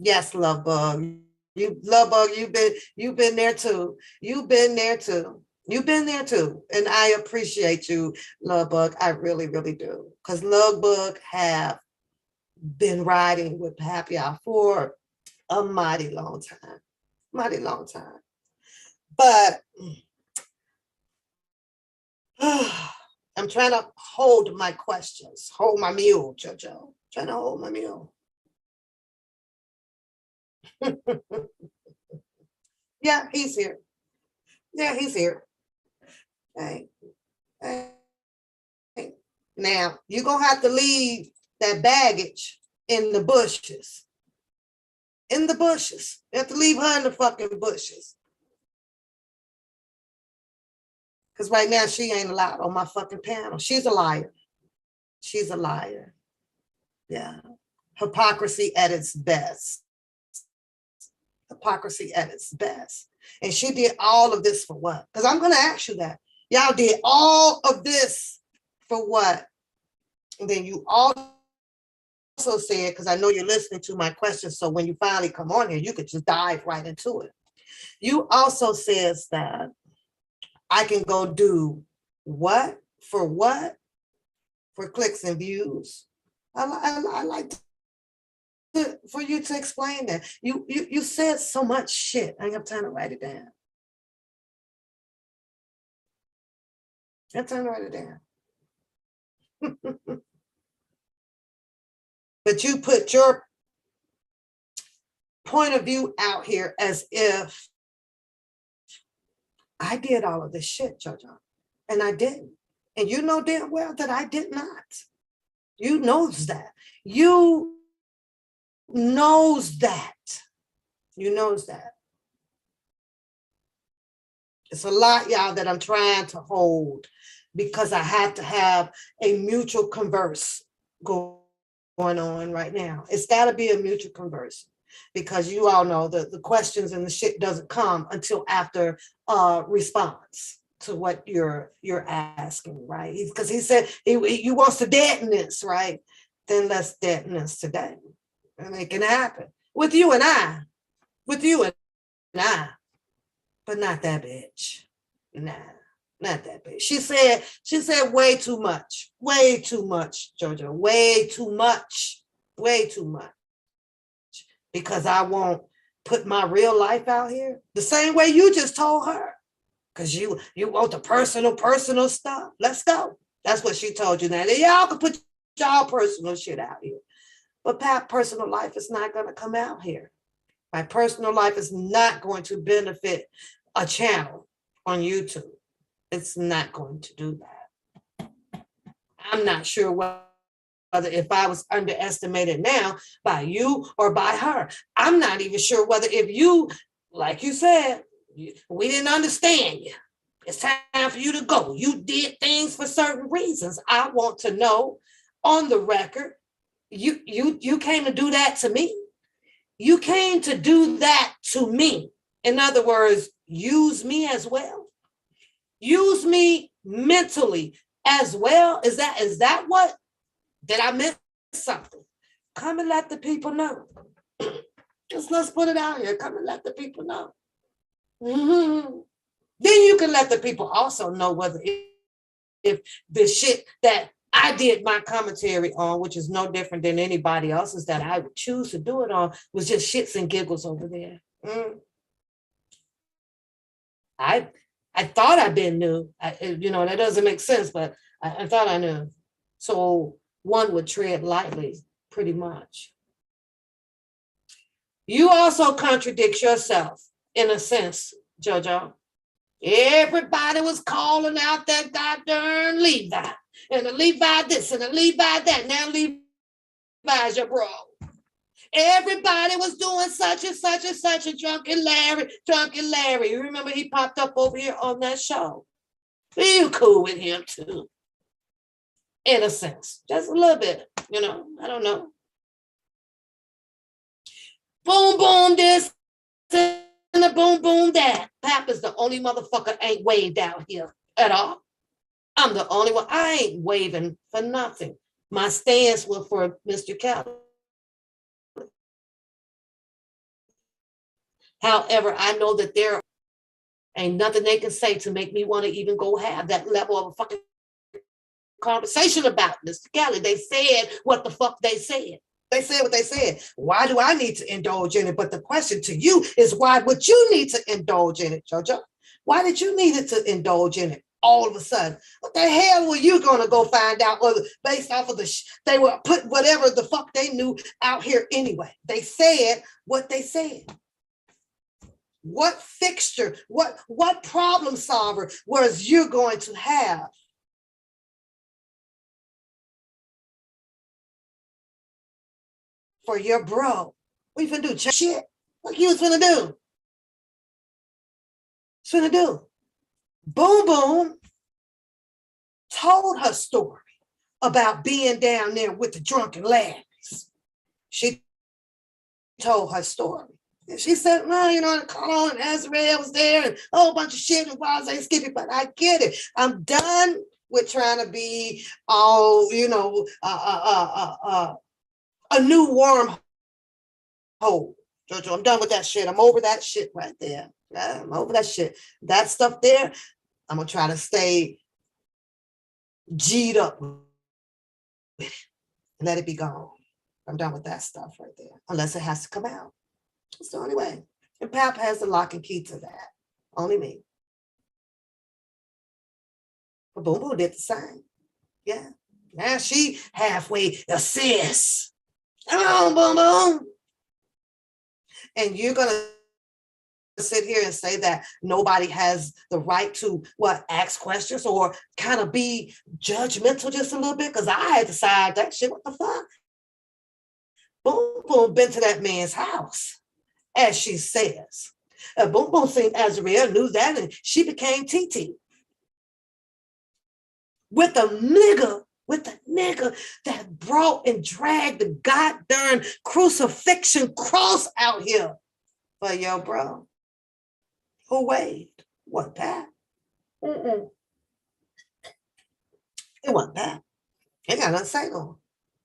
Speaker 3: Yes, Love Bug. You've been there too. You've been there too. And I appreciate you, Love Bug. I really, really do. Because Love Bug have been riding with Happy Hour for a mighty long time. But I'm trying to hold my questions, hold my mule, Jojo. Trying to hold my mule. Yeah, he's here. Hey. Now, you're going to have to leave that baggage in the bushes. You have to leave her in the fucking bushes. Because right now, she ain't allowed on my fucking panel. She's a liar. Yeah. Hypocrisy at its best. And she did all of this for what? Because I'm going to ask you that. Y'all did all of this for what? And then you also said, because I know you're listening to my questions, so when you finally come on here, you could just dive right into it. You also says that I can go do what? For clicks and views. I like for you to explain that. You said so much shit. I have time to write it down. But you put your point of view out here as if I did all of this shit, Jojo, and I didn't. And you know damn well that I did not. You knows that. You knows that. It's a lot, y'all, that I'm trying to hold because I have to have a mutual converse going on right now. It's got to be a mutual converse because you all know that the questions and the shit doesn't come until after response to what you're asking, right? Because he said he wants to deaden this, right? Then let's deaden this today. and it can happen with you and I, with you and I, but not that bitch. Nah, not that bitch. She said way too much, Jojo, way too much, because I won't put my real life out here the same way you just told her. Because you want the personal stuff. Let's go. That's what she told you. Now y'all can put y'all personal shit out here. But Pat, personal life is not going to come out here. My personal life is not going to benefit a channel on YouTube. It's not going to do that. I'm not sure whether if I was underestimated now by you or by her. I'm not even sure whether if you, like you said, we didn't understand you. It's time for you to go. You did things for certain reasons. I want to know on the record, you came to do that to me. You came to do that to me. In other words, use me as well. Use me mentally as well. Is that what? Did I miss something? Come and let the people know. Let's put it out here. Come and let the people know. Mm-hmm. Then you can let the people also know whether if the shit that I did my commentary on, which is no different than anybody else's that I would choose to do it on, was just shits and giggles over there. I thought I'd been new. That doesn't make sense, but I thought I knew. So one would tread lightly, pretty much. You also contradict yourself in a sense, Jojo. Everybody was calling out that goddamn Levi. And the Levi this and the Levi that. Now Levi's your bro. Everybody was doing such and such and such a Drunken Larry. You remember he popped up over here on that show? You cool with him too. In a sense. Just a little bit, I don't know. Boom, boom, this and the boom, boom, that. Pap is the only motherfucker ain't waved out here at all. I'm the only one. I ain't waving for nothing. My stance was for Mr. Kelly. However, I know that there ain't nothing they can say to make me want to even go have that level of a fucking conversation about Mr. Kelly. They said what the fuck they said. They said what they said. Why do I need to indulge in it? But the question to you is, why would you need to indulge in it, Jojo? Why did you need to indulge in it all of a sudden? What the hell were you going to go find out? Or based off of they were put whatever the fuck they knew out here anyway. They said what they said. What fixture, what problem solver was you going to have? For your bro. What you finna do? Check shit? What you was finna do? Finna do? Boom Boom told her story about being down there with the Drunken Larrys. She told her story. And she said, well, Carl and Azrael was there and a whole bunch of shit and why was I skipping? But I get it. I'm done with trying to be all, a new wormhole. Jojo, I'm done with that shit. I'm over that shit right there. I'm over that shit. That stuff there, I'm going to try to stay G'd up with it and let it be gone. I'm done with that stuff right there, unless it has to come out. It's the only way. And Pap has the lock and key to that. Only me. But Boom Boom did the same. Yeah. Now she halfway assists. Come on, Boom Boom. And you're going to sit here and say that nobody has the right to ask questions or kind of be judgmental just a little bit? Because I had to decide that shit. What the fuck? Boom Boom been to that man's house, as she says. Boom Boom seen Azrael, knew that, and she became TT. With the nigga that brought and dragged the goddamn crucifixion cross out here for your bro. Who waved? What, Pat? It wasn't Pat. He got nothing to say on.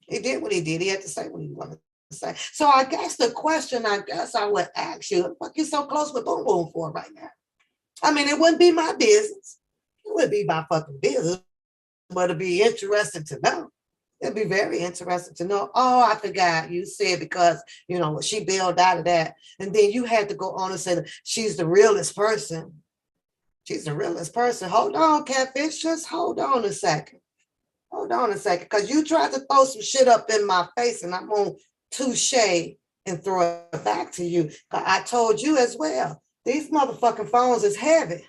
Speaker 3: He did what he did. He had to say what he wanted say. So I guess the question I would ask you, what you so close with Boom Boom for right now? I mean, it wouldn't be my business. It would be my fucking business, but it'd be interesting to know. It'd be very interesting to know. Oh, I forgot. You said because, you know, she bailed out of that. And then you had to go on and say that she's the realest person. She's the realest person. Hold on, catfish. Just hold on a second. Hold on a second. Because you tried to throw some shit up in my face and I'm going to touche and throw it back to you. I told you as well. These motherfucking phones is heavy.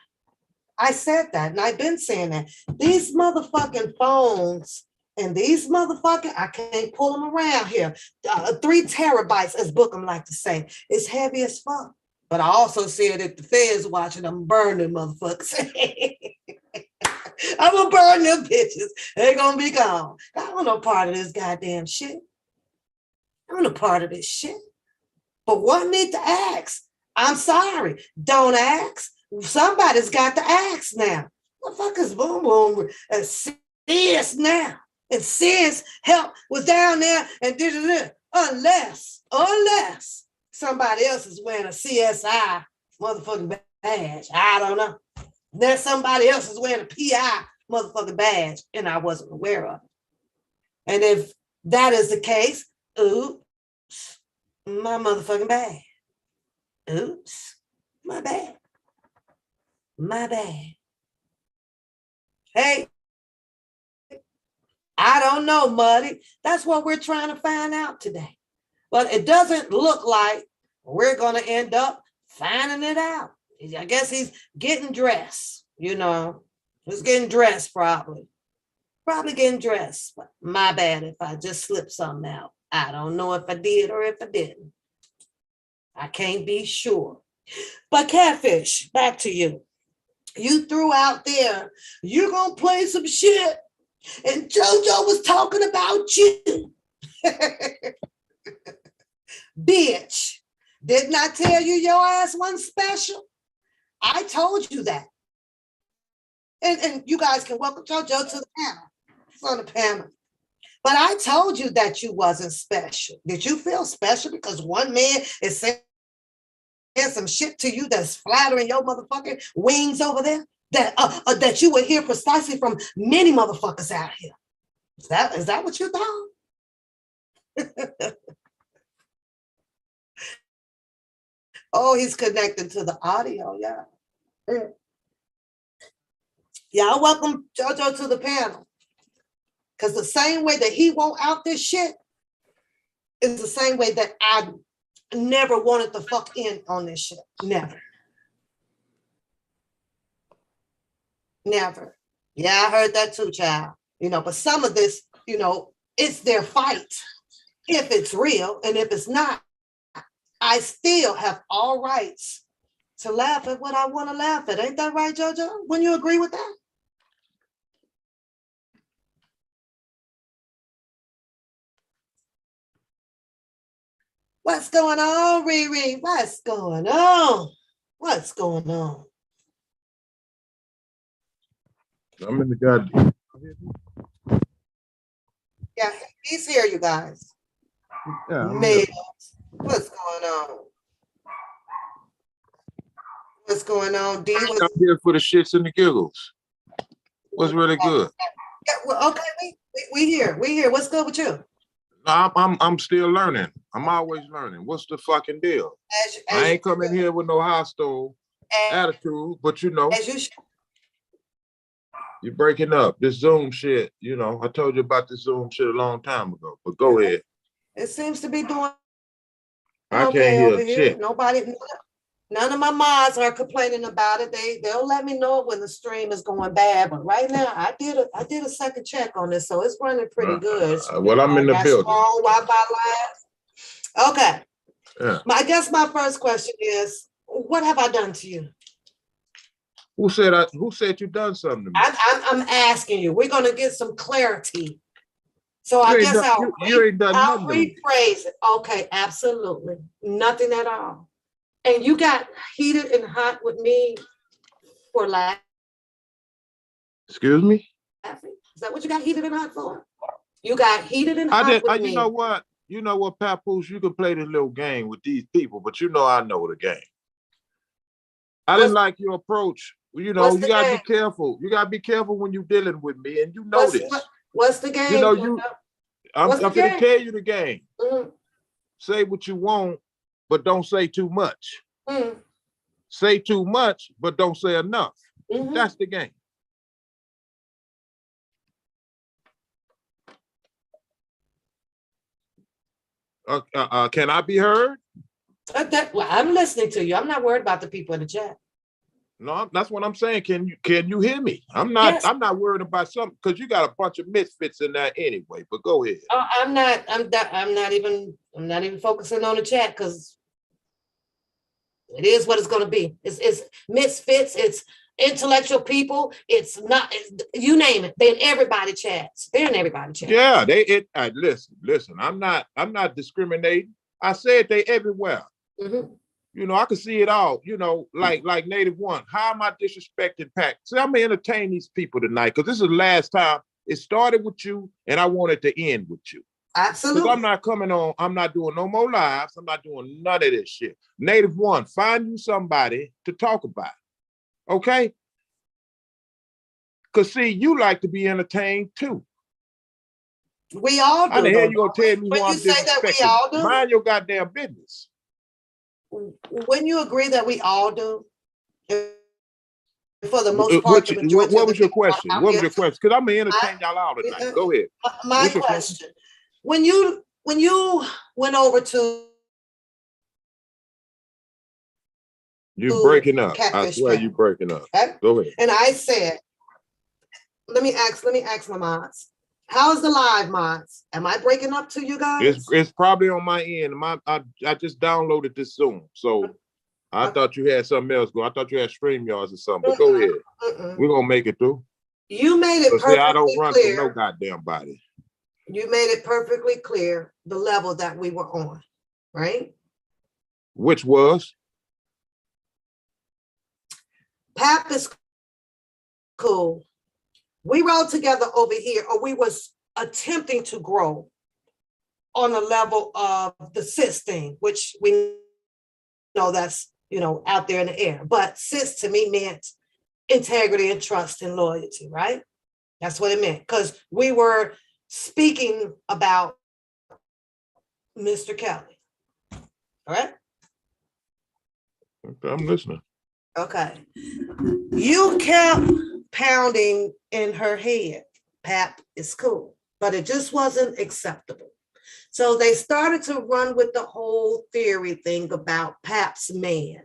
Speaker 3: I said that and I've been saying that. These motherfucking phones and these motherfucking, I can't pull them around here. 3 terabytes, as Bookham like to say. It's heavy as fuck. But I also said if the feds watching, I'm burn them motherfuckers. I'm gonna burn them bitches. They're gonna be gone. I don't know part of this goddamn shit. I don't know part of this shit. But one need to ask. I'm sorry. Don't ask. Somebody's got to ask now. What the fuck is Boom Boom? Sis now. And sis help was down there and did it. Unless somebody else is wearing a CSI motherfucking badge. I don't know. Then somebody else is wearing a PI motherfucking badge and I wasn't aware of it. And if that is the case, oops, my motherfucking bad. Oops, my bad. My bad. Hey, I don't know, Muddy. That's what we're trying to find out today. But it doesn't look like we're going to end up finding it out. I guess he's getting dressed, you know. He's getting dressed probably. Probably getting dressed. But my bad if I just slipped something out. I don't know if I did or if I didn't. I can't be sure. But catfish, back to you. You threw out there, you're going to play some shit. And Jojo was talking about you. Bitch, didn't I tell you your ass wasn't special? I told you that. And you guys can welcome Jojo to the panel. It's on the panel. But I told you that you wasn't special. Did you feel special because one man is saying some shit to you that's flattering your motherfucking wings over there? That you would hear precisely from many motherfuckers out here. Is that what you thought? Oh, he's connected to the audio, yeah. Y'all welcome Jojo to the panel. Because the same way that he won't out this shit is the same way that I never wanted to fuck in on this shit. Never. Never. Yeah, I heard that too, child. You know, but some of this, you know, it's their fight. If it's real, and if it's not, I still have all rights to laugh at what I want to laugh at. Ain't that right, Jojo? Wouldn't you agree with that? What's going on, Riri? What's going on? What's going on?
Speaker 4: I'm in the goddamn.
Speaker 3: Yeah, he's here, you guys.
Speaker 4: Yeah,
Speaker 3: What's going on? What's going on, D?
Speaker 4: I'm here for the shits and the giggles. What's really good?
Speaker 3: Yeah, well, okay, we here. We here. What's good with you?
Speaker 4: I'm still learning. I'm always learning. What's the fucking deal? I ain't coming here with no hostile attitude, but you know, you're breaking up this Zoom shit. You know, I told you about this Zoom shit a long time ago. But go ahead.
Speaker 3: It seems to be doing
Speaker 4: I
Speaker 3: okay
Speaker 4: can't hear
Speaker 3: over here.
Speaker 4: shit.
Speaker 3: None of my mods are complaining about it. They'll let me know when the stream is going bad. But right now, I did a second check on this, so it's running pretty good.
Speaker 4: Well, I'm in the building.
Speaker 3: Strong Wi-Fi lines. Okay.
Speaker 4: Yeah.
Speaker 3: I guess my first question is, what have I done to you?
Speaker 4: Who said you done something to me?
Speaker 3: I'm asking you. We're gonna get some clarity. So I guess I'll rephrase it. Okay, absolutely. Nothing at all. And you got heated and hot with me for laughing.
Speaker 4: Excuse me?
Speaker 3: Is that what you got heated and hot for? You got heated and hot with me.
Speaker 4: You know what? you know what, Papoose, you can play this little game with these people, but you know I know the game. I didn't like your approach. You know, you gotta be careful. You gotta be careful when you're dealing with me, and you know this.
Speaker 3: What's the game?
Speaker 4: You know, I'm gonna tell you the game. Mm-hmm. Say what you want, but don't say too much. Mm-hmm. Say too much, but don't say enough. Mm-hmm. That's the game. Can I be heard?
Speaker 3: Well, I'm listening to you. I'm not worried about the people in the chat.
Speaker 4: No, that's what I'm saying. Can you hear me? I'm not. Yes. I'm not worried about something because you got a bunch of misfits in there anyway. But go ahead.
Speaker 3: Oh, I'm not even focusing on the chat because it is what it's going to be. It's misfits. It's intellectual people. It's not. You name it. They're in everybody chats. They're in everybody chats.
Speaker 4: Yeah, listen. I'm not discriminating. I said they everywhere. Mm-hmm. You know, I can see it all, you know, like Native One. How am I disrespecting Pac? See, I'm going to entertain these people tonight because this is the last time. It started with you and I want it to end with you.
Speaker 3: Absolutely.
Speaker 4: Because I'm not coming on. I'm not doing no more lives. I'm not doing none of this shit. Native One, find you somebody to talk about. Okay? Because, see, you like to be entertained too.
Speaker 3: We all do.
Speaker 4: How the hell you going to tell me
Speaker 3: when
Speaker 4: who I'm
Speaker 3: you say that we all do?
Speaker 4: Mind your goddamn business.
Speaker 3: When you agree that we all do, for the most part,
Speaker 4: what was your question? What was your question? Because I'm gonna entertain y'all out tonight. Go ahead.
Speaker 3: My question: when you went over to,
Speaker 4: you're breaking up. I swear you're breaking up. Okay? Go ahead.
Speaker 3: And I said, let me ask my mods. How is the live, mods? Am I breaking up to you guys?
Speaker 4: It's probably on my end. I just downloaded this Zoom, so I thought you had something else going. I thought you had StreamYards or something. But go ahead. We're gonna make it through.
Speaker 3: You made it perfectly clear.
Speaker 4: I don't run from no goddamn body.
Speaker 3: You made it perfectly clear the level that we were on, right?
Speaker 4: Which was?
Speaker 3: Pap is cool. We rode together over here, or we was attempting to grow on the level of the cis thing, which we know that's, you know, out there in the air. But cis to me meant integrity and trust and loyalty, right? That's what it meant. Because we were speaking about Mr. Kelly. All right?
Speaker 4: Okay, I'm listening.
Speaker 3: Okay. You kept pounding in her head, Pap is cool, but it just wasn't acceptable. So they started to run with the whole theory thing about Pap's man.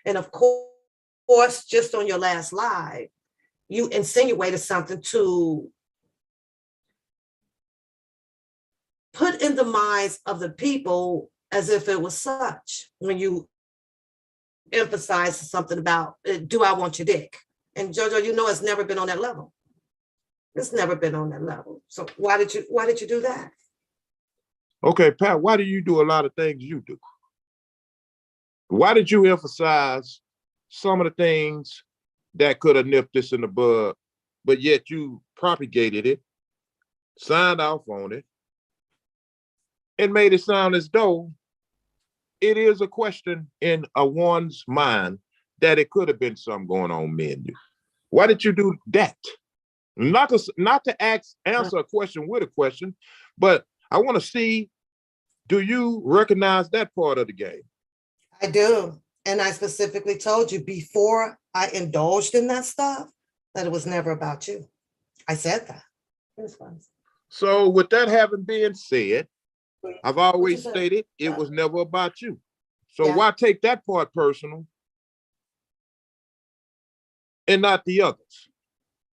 Speaker 3: And of course, just on your last live, you insinuated something to put in the minds of the people as if it was such when you emphasize something about, do I want your dick? And Jojo, you know, it's never been on that level. It's never been on that level. So why did you do that?
Speaker 4: Okay, Pat, why do you do a lot of things you do? Why did you emphasize some of the things that could have nipped this in the bud, but yet you propagated it, signed off on it, and made it sound as though it is a question in one's mind that it could have been something going on me and you. Why did you do that? Not to answer a question with a question, but I want to see, do you recognize that part of the game?
Speaker 3: I do. And I specifically told you before I indulged in that stuff that it was never about you. I said that.
Speaker 4: So with that having been said, I've always stated it was never about you. So why take that part personal and not the others?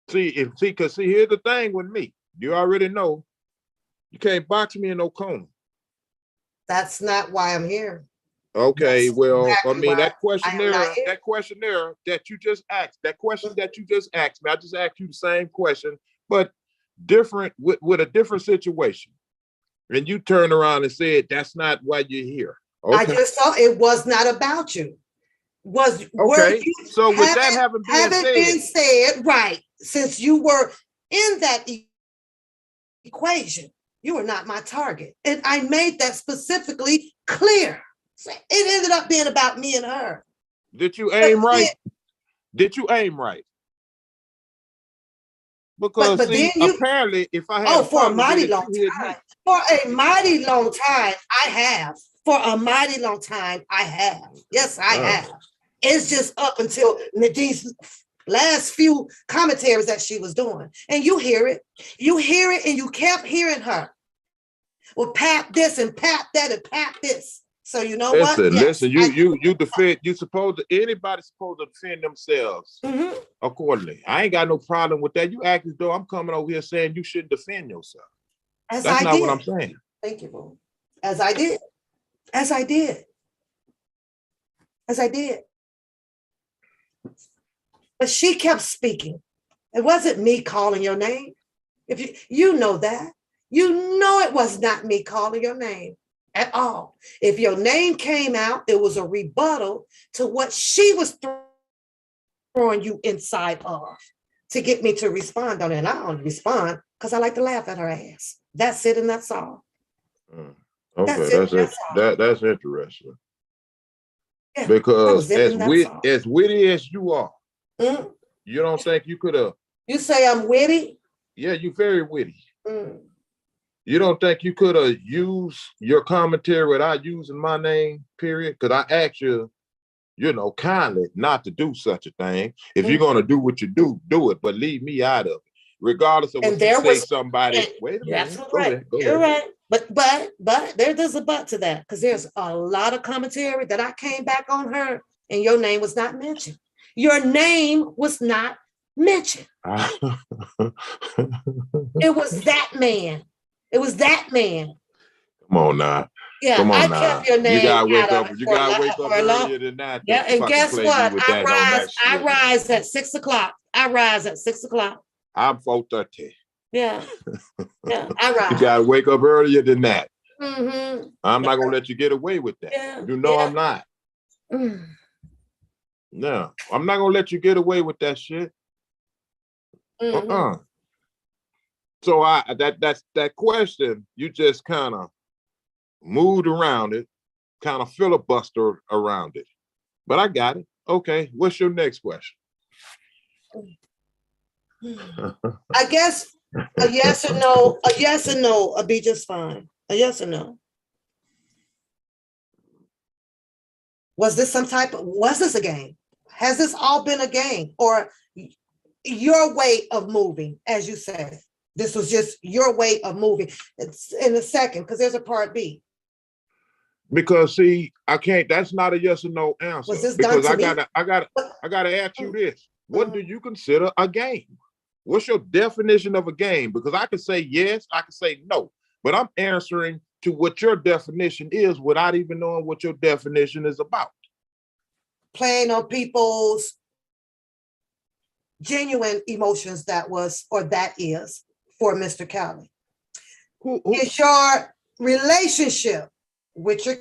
Speaker 4: Because here's the thing with me. You already know you can't box me in no corner.
Speaker 3: That's not why I'm here.
Speaker 4: Okay, that's well, exactly, I mean, that questionnaire that you just asked, that question that you just asked me, I just asked you the same question, but different with a different situation. And you turned around and said, that's not why you're here. Okay.
Speaker 3: I just thought it was not about you.
Speaker 4: Okay, so with that having
Speaker 3: been said, right, since you were in that equation, You are not my target. And I made that specifically clear. It ended up being about me and her.
Speaker 4: Did you aim right? Did you aim right? Because
Speaker 3: but
Speaker 4: see,
Speaker 3: then you,
Speaker 4: apparently, if I had
Speaker 3: for a mighty
Speaker 4: it,
Speaker 3: long time, for a mighty long time, I have. For a mighty long time, I have. Yes, I have. It's just up until these last few commentaries that she was doing. And you hear it, and you kept hearing her. Well, pap this and pap that and pap this. So you know what?
Speaker 4: Listen, you defend, anybody's supposed to defend themselves accordingly. I ain't got no problem with that. You act as though I'm coming over here saying you shouldn't defend yourself. That's not what I'm saying.
Speaker 3: Thank you, boo. As I did. But she kept speaking. It wasn't me calling your name. If you know that. You know it was not me calling your name at all. If your name came out, it was a rebuttal to what she was throwing you inside of to get me to respond on it. And I don't respond because I like to laugh at her ass. That's it, and that's all.
Speaker 4: Okay, that's interesting. Yeah, because as witty as you are, you don't think you could have.
Speaker 3: You say I'm witty?
Speaker 4: Yeah, you're very witty. You don't think you could have used your commentary without using my name, period? Because I asked you, kindly not to do such a thing. If you're going to do what you do, do it, but leave me out of it. Regardless of what you say, somebody, wait a minute.
Speaker 3: Go ahead. You're right. But there's a but to that, because there's a lot of commentary that I came back on her and your name was not mentioned. Your name was not mentioned. It was that man. It was that man.
Speaker 4: Come on now.
Speaker 3: Yeah,
Speaker 4: come on
Speaker 3: I
Speaker 4: now.
Speaker 3: Kept your name.
Speaker 4: You gotta wake up. You gotta wake up earlier than that.
Speaker 3: Yeah, and guess what? I rise at 6 o'clock. I rise at 6 o'clock.
Speaker 4: I'm 4:30.
Speaker 3: Yeah, I rise.
Speaker 4: You gotta wake up earlier than that. I'm not gonna let you get away with that.
Speaker 3: Yeah,
Speaker 4: I'm not. No, I'm not gonna let you get away with that shit. So that question, you just kind of moved around it, kind of filibuster around it. But I got it. Okay, what's your next question?
Speaker 3: I guess a yes or no. A yes or no will be just fine. A yes or no. Was this a game? Has this all been a game, or your way of moving, as you said? This was just your way of moving. It's in a second, because there's a part B.
Speaker 4: Because see, I can't. That's not a yes or no answer.
Speaker 3: Was this
Speaker 4: because
Speaker 3: done
Speaker 4: to I gotta ask you this: what do you consider a game? What's your definition of a game? Because I can say yes, I can say no, but I'm answering to what your definition is without even knowing what your definition is about.
Speaker 3: Playing on people's genuine emotions, that is for Mr. Cowley. Is your relationship with your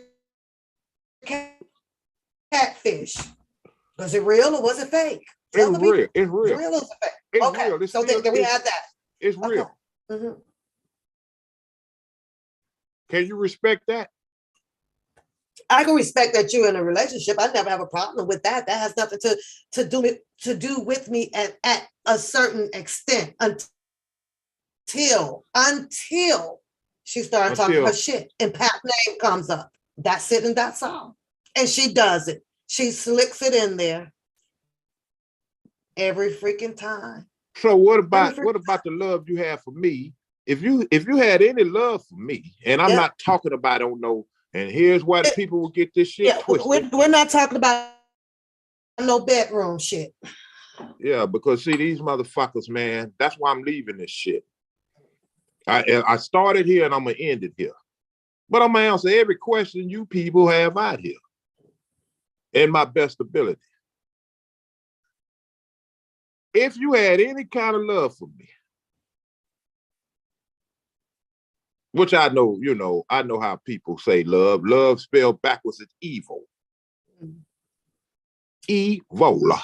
Speaker 3: catfish, was it real or was it fake?
Speaker 4: It's real. It's real.
Speaker 3: Is it real or is it fake?
Speaker 4: It's
Speaker 3: okay,
Speaker 4: real.
Speaker 3: So then we have that.
Speaker 4: It's real. Can you respect that?
Speaker 3: I can respect that you're in a relationship. I never have a problem with that. That has nothing to do with me at a certain extent until she started talking her shit and Pat's name comes up. That's it and that's all. And she does it. She slicks it in there every freaking time.
Speaker 4: So what about the love you have for me? If you had any love for me, and I'm not talking about and here's why the people will get this shit twisted.
Speaker 3: We're not talking about no bedroom shit.
Speaker 4: Yeah, because see, these motherfuckers, man, that's why I'm leaving this shit. I started here and I'm gonna end it here. But I'm gonna answer every question you people have out here in my best ability. If you had any kind of love for me, which I know, I know how people say love. Love spelled backwards is evil. Evola.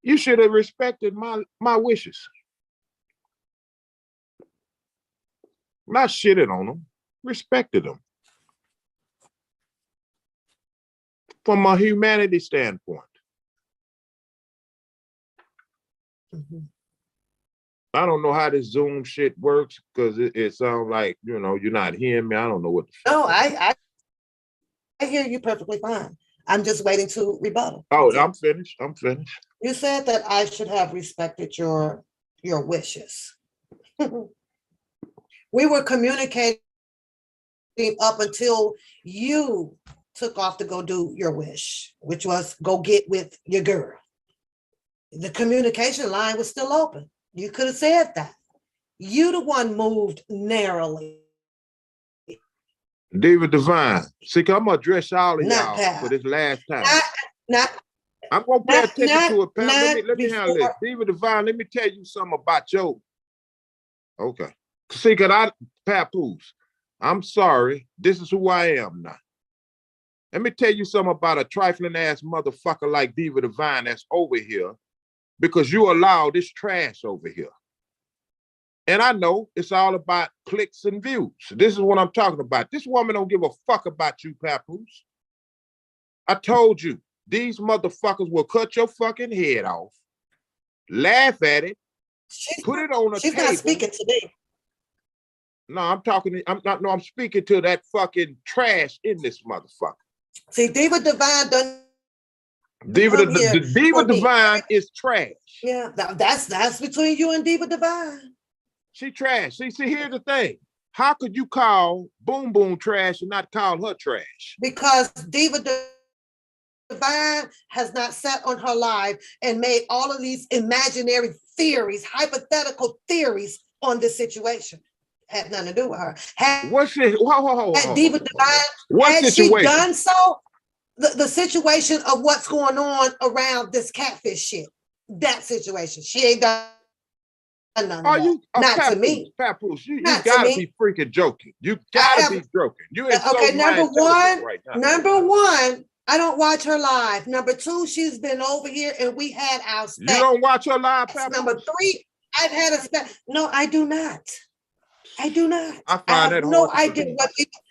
Speaker 4: You should have respected my wishes. Not shitted on them, respected them. From a humanity standpoint. I don't know how this Zoom shit works because it sounds like, you know, you're not hearing me. I don't know what.
Speaker 3: No, I hear you perfectly fine. I'm just waiting to rebuttal.
Speaker 4: Oh, I'm finished. I'm finished.
Speaker 3: You said that I should have respected your wishes. We were communicating up until you took off to go do your wish, which was go get with your girl. The communication line was still open. You could have said that. You the one moved narrowly.
Speaker 4: David Divine. See, I'm gonna address all of
Speaker 3: Not
Speaker 4: y'all
Speaker 3: Pat.
Speaker 4: for this last time.
Speaker 3: Not
Speaker 4: I'm gonna pay
Speaker 3: not-
Speaker 4: attention
Speaker 3: not-
Speaker 4: to it, Pat. Let me handle this.
Speaker 3: before-
Speaker 4: David Divine, let me tell you something about Joe. Okay. See, cause Papoose, I'm sorry. This is who I am now. Let me tell you something about a trifling ass motherfucker like Diva Divine that's over here because you allow this trash over here. And I know it's all about clicks and views. This is what I'm talking about. This woman don't give a fuck about you, Papoose. I told you, these motherfuckers will cut your fucking head off, laugh at it, put it on a
Speaker 3: she's
Speaker 4: table.
Speaker 3: not speaking to me.
Speaker 4: No, I'm speaking to that fucking trash in this motherfucker.
Speaker 3: See, Diva Divine done.
Speaker 4: Diva Divine is trash.
Speaker 3: Yeah, that's between you and Diva Divine.
Speaker 4: She trash. See, here's the thing. How could you call Boom Boom trash and not call her trash?
Speaker 3: Because Diva Divine has not sat on her live and made all of these imaginary theories, hypothetical theories on this situation. Had nothing to do with her.
Speaker 4: What's it? Whoa.
Speaker 3: Diva Divine,
Speaker 4: what
Speaker 3: had
Speaker 4: situation?
Speaker 3: she done so, the situation of what's going on around this catfish shit, that situation, she ain't done none of that. Not
Speaker 4: Papoose,
Speaker 3: to me.
Speaker 4: Papoose, you
Speaker 3: Not
Speaker 4: gotta
Speaker 3: to
Speaker 4: be freaking joking. You gotta be joking. You ain't
Speaker 3: okay,
Speaker 4: so
Speaker 3: number one,
Speaker 4: right now.
Speaker 3: number one, I don't watch her live. Number two, she's been over here and we had our
Speaker 4: You don't watch her live, Papoose?
Speaker 3: Number three, I've had a no, I do not. I do not.
Speaker 4: I find that
Speaker 3: no
Speaker 4: hard to
Speaker 3: idea
Speaker 4: believe.
Speaker 3: what people,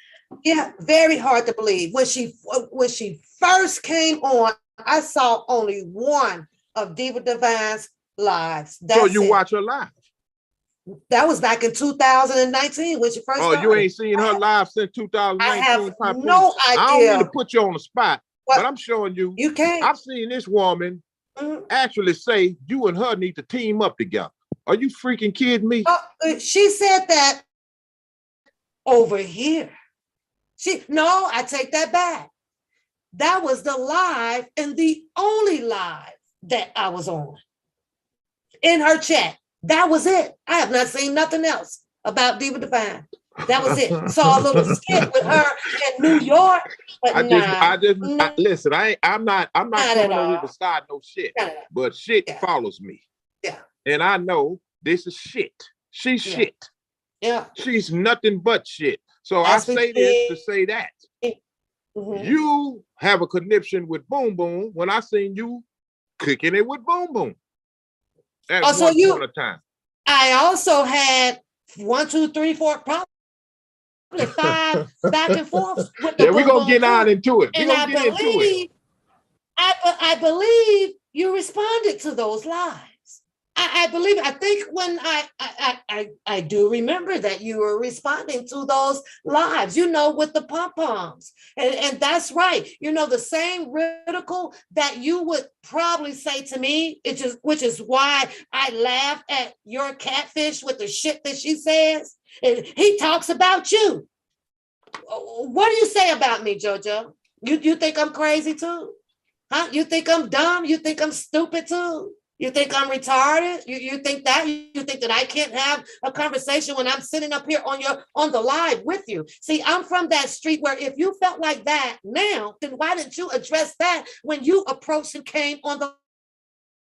Speaker 3: yeah, very hard to believe. When she first came on, I saw only one of Diva Divine's lives.
Speaker 4: So you watch her live?
Speaker 3: That was back in 2019 when she first started.
Speaker 4: You ain't seen her live since 2019?
Speaker 3: I have
Speaker 4: Papoose?
Speaker 3: no idea.
Speaker 4: I don't mean to put you on the spot, but I'm showing you.
Speaker 3: You can't.
Speaker 4: I've seen this woman actually say you and her need to team up together. Are you freaking kidding me?
Speaker 3: She said that over here. No, I take that back. That was the live and the only live that I was on. In her chat. That was it. I have not seen nothing else about Diva Divine. That was it. Saw a little skit with her in New York, but
Speaker 4: listen. I'm not coming over here to start no shit. But shit follows me.
Speaker 3: Yeah.
Speaker 4: And I know this is shit. She's shit.
Speaker 3: Yeah.
Speaker 4: She's nothing but shit. So I say this to say that. You have a connection with Boom Boom when I seen you kicking it with Boom Boom. At one point of time.
Speaker 3: I also had 1, 2, 3, 4, probably 5 back and forth with the
Speaker 4: we're gonna get on into it.
Speaker 3: And I believe you responded to those lives. I believe, I think when I do remember that you were responding to those lives, with the pom-poms. And that's right. The same ridicule that you would probably say to me, which is why I laugh at your catfish with the shit that she says. And he talks about you. What do you say about me, Jojo? You think I'm crazy too? Huh? You think I'm dumb? You think I'm stupid too? You think I'm retarded? You think that? You think that I can't have a conversation when I'm sitting up here on the live with you? See, I'm from that street where if you felt like that now, then why didn't you address that when you approached and came on the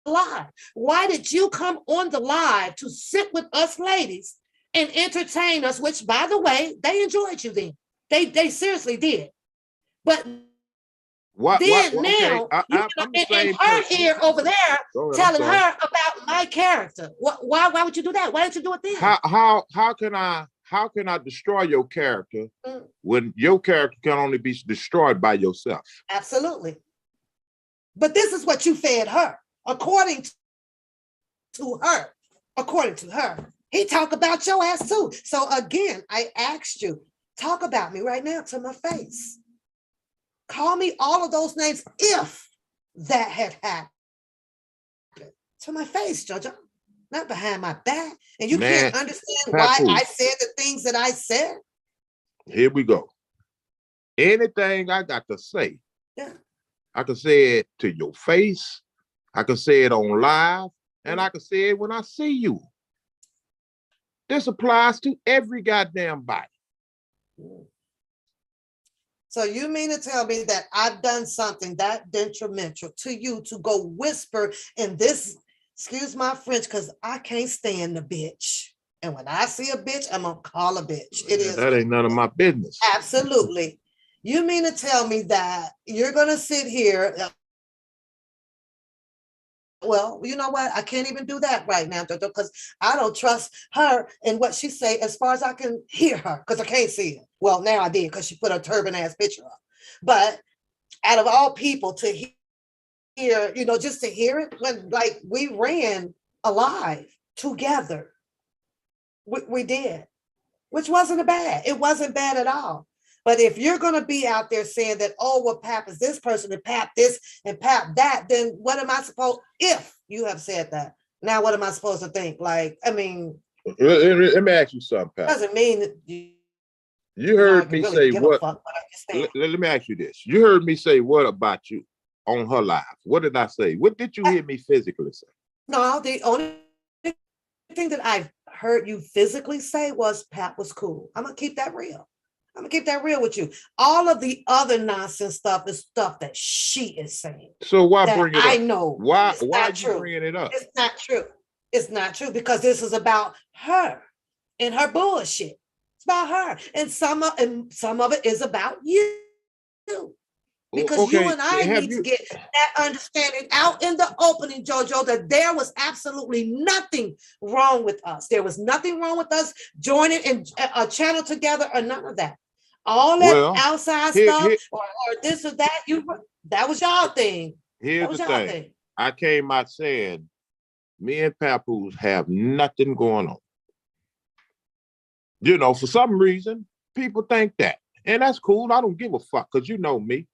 Speaker 3: live? Why did you come on the live to sit with us ladies and entertain us, which, by the way, they enjoyed you then. They seriously did. But now, and her here over there telling her about my character. Why would you do that? Why didn't you do it then?
Speaker 4: How can I how can I destroy your character when your character can only be destroyed by yourself?
Speaker 3: Absolutely. But this is what you fed her, according to her. According to her. He talk about your ass too. So again, I asked you, talk about me right now to my face. Call me all of those names if that had happened. To my face, Jojo. Not behind my back. And you can't understand why I said the things that I said.
Speaker 4: Here we go. Anything I got to say, I can say it to your face. I can say it on live. And I can say it when I see you. This applies to every goddamn body.
Speaker 3: So you mean to tell me that I've done something that detrimental to you to go whisper in this, excuse my French, because I can't stand the bitch. And when I see a bitch, I'm gonna call a bitch. It is.
Speaker 4: That ain't none of my business.
Speaker 3: Absolutely. You mean to tell me that you're gonna sit here? Well, you know what? I can't even do that right now, because I don't trust her and what she say as far as I can hear her, because I can't see it. Well, now I did, because she put a turban ass picture up. But out of all people to hear, you know, just to hear it, when like we ran alive together. We did, which wasn't bad. It wasn't bad at all. But if you're going to be out there saying that, oh, well, Pap is this person and Pap this and Pap that, then what am I supposed, if you have said that, now what am I supposed to think? Like, I mean.
Speaker 4: Let me ask you something, Pap.
Speaker 3: Doesn't mean that
Speaker 4: you heard me really say what? Let me ask you this. You heard me say what about you on her live? What did I say? What did you hear me physically say?
Speaker 3: No, the only thing that I've heard you physically say was Pap was cool. I'm going to keep that real. I'm gonna keep that real with you. All of the other nonsense stuff is stuff that she is saying.
Speaker 4: So why bring it up?
Speaker 3: I know.
Speaker 4: Why are you bringing it up?
Speaker 3: It's not true. It's not true, because this is about her and her bullshit. It's about her, and some of it is about you. Because you and I need to get that understanding out in the opening, Jojo, that there was absolutely nothing wrong with us. There was nothing wrong with us joining in a channel together or none of that. All that outside stuff or this or that, that was y'all thing.
Speaker 4: Here's the thing. I came out saying, me and Papoose have nothing going on. You know, for some reason, people think that. And that's cool. I don't give a fuck, because you know me.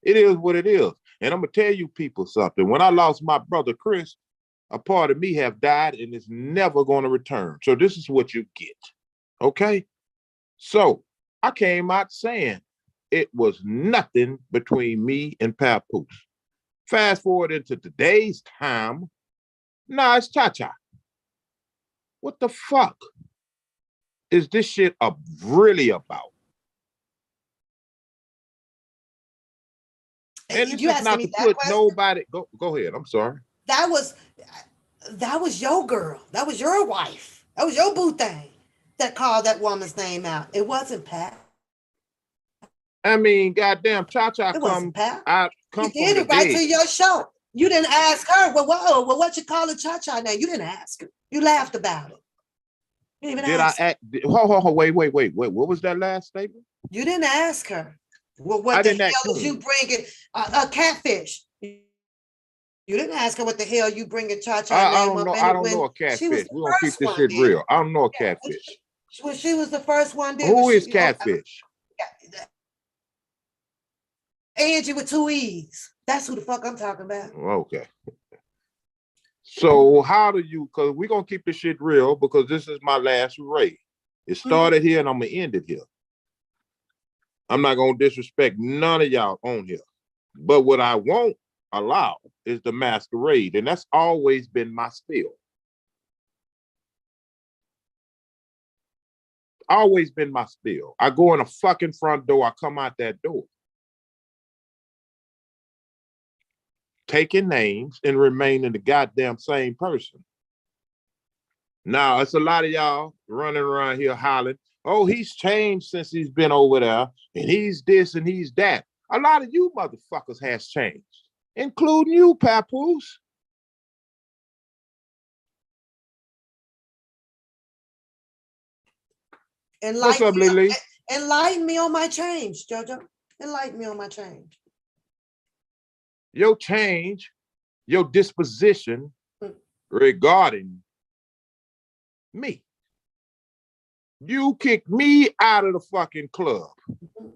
Speaker 4: It is what it is. And I'm going to tell you people something. When I lost my brother, Chris, a part of me have died and is never going to return. So this is what you get. Okay? So I came out saying it was nothing between me and Papoose. Fast forward into today's time. Nah, it's Cha-Cha. What the fuck is this shit really about? And this is not to put nobody. Go ahead. I'm sorry.
Speaker 3: That was your girl. That was your wife. That was your boo thing that called that woman's name out. It wasn't Pat.
Speaker 4: I mean, goddamn, Cha-Cha come
Speaker 3: You did it right to your show. You didn't ask her. Well, what you call it, Cha-Cha now? You didn't ask her. You laughed about it. You didn't even ask.
Speaker 4: Wait. What was that last statement?
Speaker 3: You didn't ask her. Well, what the hell is you bringing a catfish? You didn't ask her what the hell you bringing Cha-Cha name up.
Speaker 4: I don't know a catfish. We're going to keep this shit real. I don't know a catfish.
Speaker 3: Well, she was the first one.
Speaker 4: Who is catfish?
Speaker 3: Angie with 2 E's. That's who the fuck I'm talking about.
Speaker 4: Okay. So how do you, because we're going to keep this shit real, because this is my last raid. It started here and I'm going to end it here. I'm not going to disrespect none of y'all on here. But what I won't allow is the masquerade. And that's always been my spiel. Always been my spiel. I go in a fucking front door. I come out that door. Taking names and remaining the goddamn same person. Now, it's a lot of y'all running around here hollering, oh, he's changed since he's been over there, and he's this and he's that. A lot of you motherfuckers has changed, including you, Papoose. What's up, Lily?
Speaker 3: Enlighten me on my change, Jojo. Enlighten me on my change.
Speaker 4: Your change, your disposition
Speaker 3: Mm.
Speaker 4: regarding me. You kicked me out of the fucking club.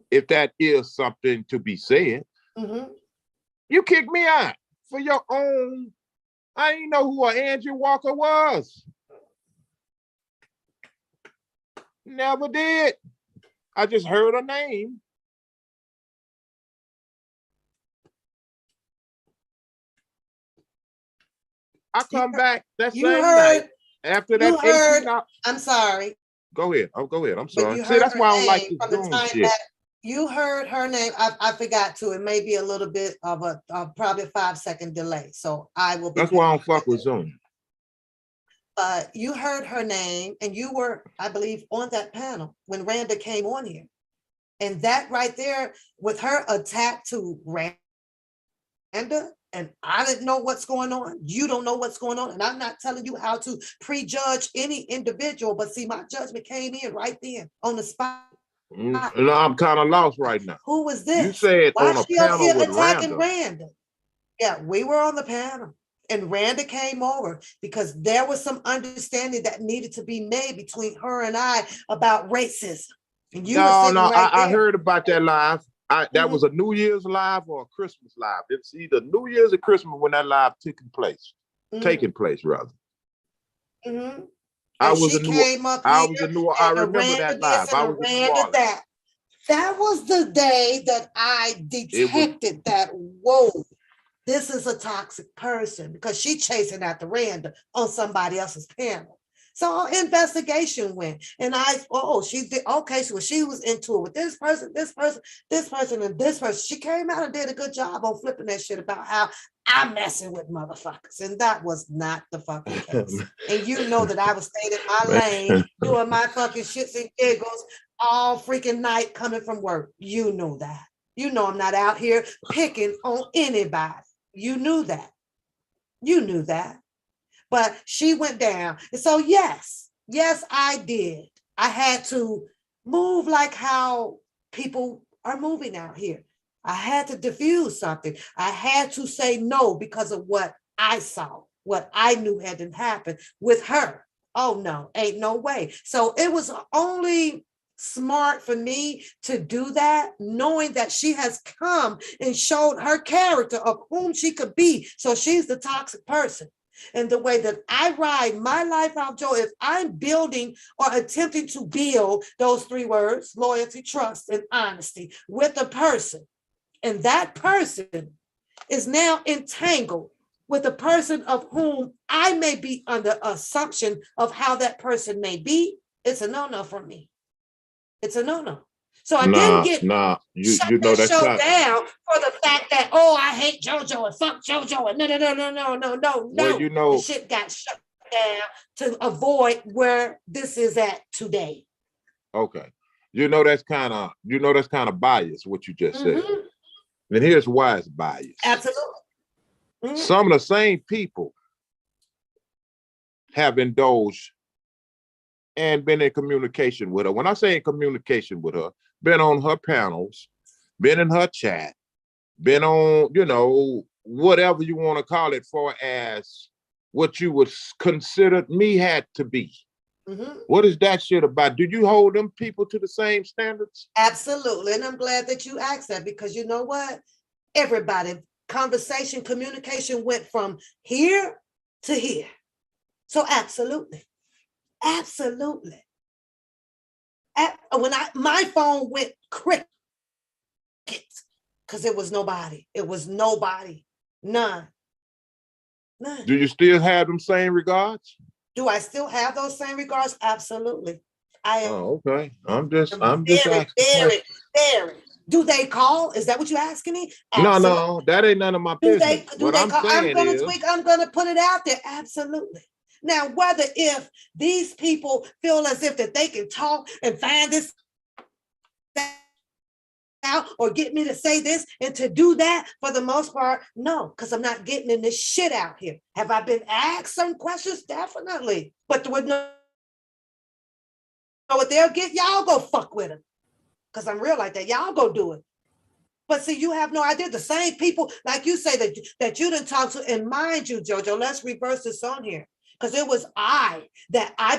Speaker 4: If that is something to be said.
Speaker 3: Mm-hmm.
Speaker 4: You kicked me out for your own. I didn't know who Angie Walker was. Never did. I just heard her name. I come back that same night after that 18 hours.
Speaker 3: I'm sorry.
Speaker 4: Go ahead. Oh, go ahead. I'm sorry.
Speaker 3: See,
Speaker 4: that's why I don't like this
Speaker 3: from the
Speaker 4: Zoom
Speaker 3: time
Speaker 4: shit.
Speaker 3: that you heard her name. I forgot to. It may be a little bit of a probably 5-second delay. So I will be.
Speaker 4: That's why I don't fuck with Zoom.
Speaker 3: But you heard her name, and you were, I believe, on that panel when Randa came on here, and that right there with her attack to Randa, and I didn't know what's going on. You don't know what's going on, and I'm not telling you how to prejudge any individual. But see, my judgment came in right then on the spot.
Speaker 4: No, I'm kind of lost right now.
Speaker 3: Who was this?
Speaker 4: You said
Speaker 3: Why
Speaker 4: on a
Speaker 3: she up
Speaker 4: panel
Speaker 3: here
Speaker 4: with
Speaker 3: attacking
Speaker 4: Randa.
Speaker 3: Randa? Yeah, we were on the panel, and Randa came over because there was some understanding that needed to be made between her and I about racism. And you were sitting right there.
Speaker 4: I heard about that live. That was a New Year's live or a Christmas live. It's either New Year's or Christmas when that live taking place, rather.
Speaker 3: Mm-hmm.
Speaker 4: I remember that live. I was in New Orleans.
Speaker 3: That was the day that I detected that, whoa, this is a toxic person, because she chasing after Randa on somebody else's panel. So investigation went, and she did, okay, so she was into it with this person, and this person. She came out and did a good job on flipping that shit about how I'm messing with motherfuckers, and that was not the fucking case. And you know that I was staying in my lane, doing my fucking shits and giggles all freaking night coming from work. You know that. You know I'm not out here picking on anybody. You knew that. You knew that. But she went down. And so yes, I did. I had to move like how people are moving out here. I had to diffuse something. I had to say no because of what I saw, what I knew hadn't happened with her. Oh no, ain't no way. So it was only smart for me to do that, knowing that she has come and showed her character of whom she could be. So she's the toxic person. And the way that I ride my life out, Joe, if I'm building or attempting to build those 3 words, loyalty, trust, and honesty with a person, and that person is now entangled with a person of whom I may be under assumption of how that person may be, it's a no-no for me. It's a no-no. So I didn't get shut that show down for the fact that, I hate Jojo and fuck Jojo and no.
Speaker 4: Well,
Speaker 3: the shit got shut down to avoid where this is at today.
Speaker 4: Okay. That's kind of biased what you just said. And here's why it's biased.
Speaker 3: Absolutely.
Speaker 4: Mm-hmm. Some of the same people have indulged and been in communication with her. When I say in communication with her, been on her panels, been in her chat, been on, whatever you want to call it, for as what you would consider me had to be. Mm-hmm. What is that shit about? Do you hold them people to the same standards?
Speaker 3: Absolutely. And I'm glad that you asked that, because you know what? Everybody, conversation, communication went from here to here. So absolutely. Absolutely. When my phone went cricket, because it was nobody. It was nobody. None.
Speaker 4: Do you still have them same regards?
Speaker 3: Do I still have those same regards? Absolutely. I am.
Speaker 4: Oh, okay. I'm just
Speaker 3: very. Do they call? Is that what you're asking me?
Speaker 4: Absolutely. No, that ain't none of my business.
Speaker 3: Do they call? I'm gonna put it out there. Absolutely. Now, whether if these people feel as if that they can talk and find this out or get me to say this and to do that, for the most part, no, because I'm not getting in this shit out here. Have I been asked some questions? Definitely. But with no what they'll get? Y'all go fuck with them. Because I'm real like that. Y'all go do it. But see, you have no idea. The same people, like you say, that you didn't talk to. And mind you, Jojo, let's reverse this on here. Because it was I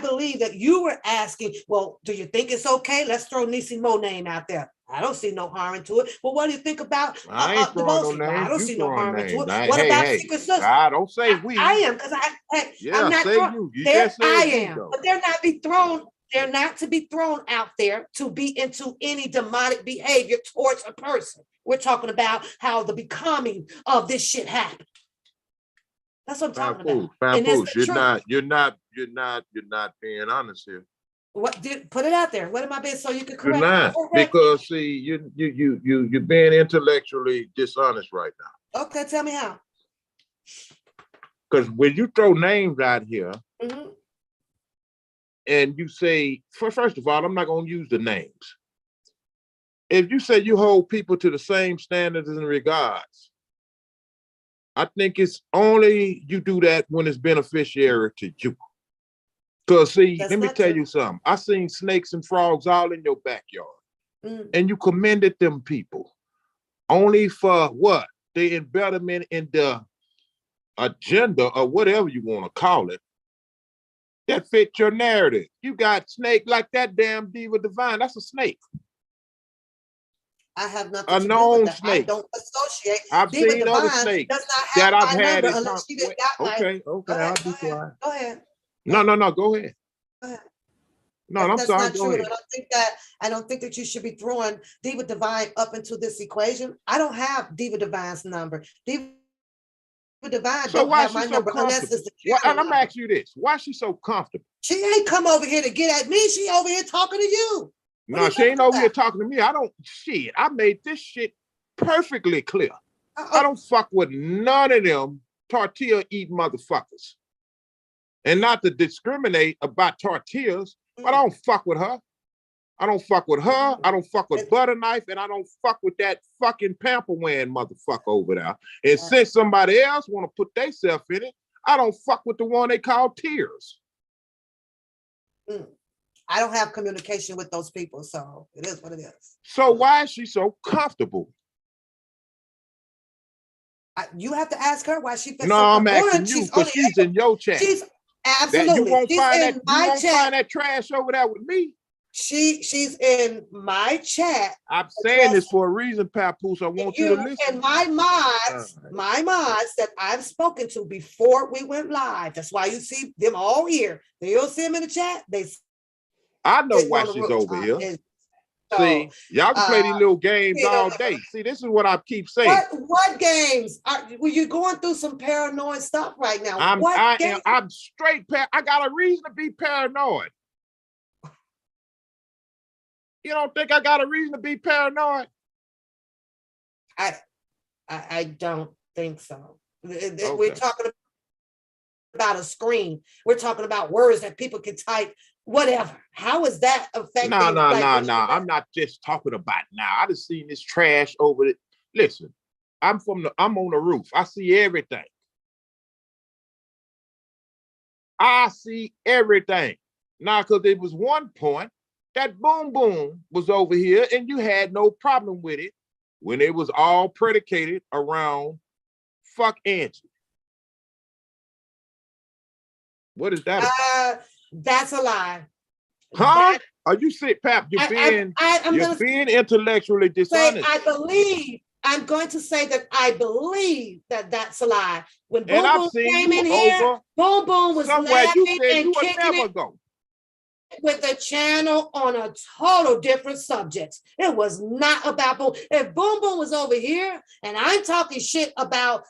Speaker 3: believe that you were asking, well, do you think it's okay? Let's throw Niecy Mo name out there. I don't see no harm into it. Well, what do you think about
Speaker 4: I ain't throwing no
Speaker 3: well, I
Speaker 4: names.
Speaker 3: don't
Speaker 4: You
Speaker 3: see no
Speaker 4: throwing
Speaker 3: harm into
Speaker 4: names.
Speaker 3: it. What about Secret Sister?
Speaker 4: I don't say we.
Speaker 3: I am, because
Speaker 4: Yeah,
Speaker 3: I'm not
Speaker 4: say
Speaker 3: throwing.
Speaker 4: you. You
Speaker 3: There
Speaker 4: just said
Speaker 3: I
Speaker 4: you,
Speaker 3: am,
Speaker 4: though.
Speaker 3: but they're not to be thrown out there to be into any demonic behavior towards a person. We're talking about how the becoming of this shit happened. That's what I'm talking about. And it's the truth.
Speaker 4: You're not being honest here.
Speaker 3: What did put it out there? What am I being so you can correct?
Speaker 4: You're not, because see, you're being intellectually dishonest right now.
Speaker 3: Okay, tell me how.
Speaker 4: Because when you throw names out here,
Speaker 3: Mm-hmm.
Speaker 4: and you say, first of all, I'm not going to use the names. If you say you hold people to the same standards and regards, I think it's only you do that when it's beneficiary to you. Because see, let me tell you something. I seen snakes and frogs all in your backyard. And you commended them people only for what? The embellishment in the agenda or whatever you want to call it that fit your narrative. You got snake like that damn Diva Divine. That's a snake.
Speaker 3: I have nothing
Speaker 4: a
Speaker 3: to
Speaker 4: known
Speaker 3: do with that.
Speaker 4: snake.
Speaker 3: I don't associate.
Speaker 4: I've
Speaker 3: Diva
Speaker 4: seen
Speaker 3: Divine
Speaker 4: other snakes
Speaker 3: does not
Speaker 4: that
Speaker 3: have
Speaker 4: I've
Speaker 3: my
Speaker 4: had
Speaker 3: number
Speaker 4: it.
Speaker 3: unless she didn't got my.
Speaker 4: Okay, I'll be quiet.
Speaker 3: Go ahead.
Speaker 4: No, go ahead.
Speaker 3: Go ahead.
Speaker 4: No, I'm
Speaker 3: That's
Speaker 4: sorry.
Speaker 3: not true. I don't think that you should be throwing Diva Divine up into this equation. I don't have Diva Divine's number. Diva Divine
Speaker 4: So
Speaker 3: don't
Speaker 4: why
Speaker 3: have my
Speaker 4: she so
Speaker 3: number unless
Speaker 4: comfortable?
Speaker 3: it's the
Speaker 4: And I'm asking you this: why she so comfortable?
Speaker 3: She ain't come over here to get at me. She over here talking to you.
Speaker 4: No, she ain't over here talking to me. I made this shit perfectly clear. I don't fuck with none of them tortilla eating motherfuckers. And not to discriminate about tortillas, but I don't fuck with her. I don't fuck with her. I don't fuck with Butter Knife, and I don't fuck with that fucking pamper wearing motherfucker over there. And since somebody else want to put themselves in it, I don't fuck with the one they call Tears.
Speaker 3: I don't have communication with those people, so it is what it is.
Speaker 4: So why is she so comfortable?
Speaker 3: You have to ask her why she.
Speaker 4: No, I'm asking you because she's in your chat.
Speaker 3: She's absolutely.
Speaker 4: You won't find
Speaker 3: in my chat.
Speaker 4: Find that trash over there with me.
Speaker 3: She's in my chat.
Speaker 4: I'm saying this for a reason, Papoose. I want you to listen.
Speaker 3: And my mods that I've spoken to before we went live. That's why you see them all here. They'll see them in the chat.
Speaker 4: I know why she's over here. See, y'all can play these little games all day. See, this is what I keep saying.
Speaker 3: What games? Were you going through some paranoid stuff right now?
Speaker 4: I'm straight. I got a reason to be paranoid. You don't think I got a reason to be paranoid?
Speaker 3: I don't think so.
Speaker 4: Okay.
Speaker 3: We're talking about a screen. We're talking about words that people can type. Whatever. How is that affecting?
Speaker 4: No. I'm not just talking about now. I just seen this trash over it. Listen, I'm on the roof. I see everything. Now, because there was one point that Boom Boom was over here and you had no problem with it when it was all predicated around fuck Angie. What is that?
Speaker 3: That's a lie.
Speaker 4: Huh? Are you sick, Pap? You're being intellectually dishonest.
Speaker 3: I'm going to say that I believe that that's a lie. When Boom Boom came in here, Boom Boom was laughing and kicking it with the channel on a total different subject. It was not about Boom. If Boom Boom was over here and I'm talking shit about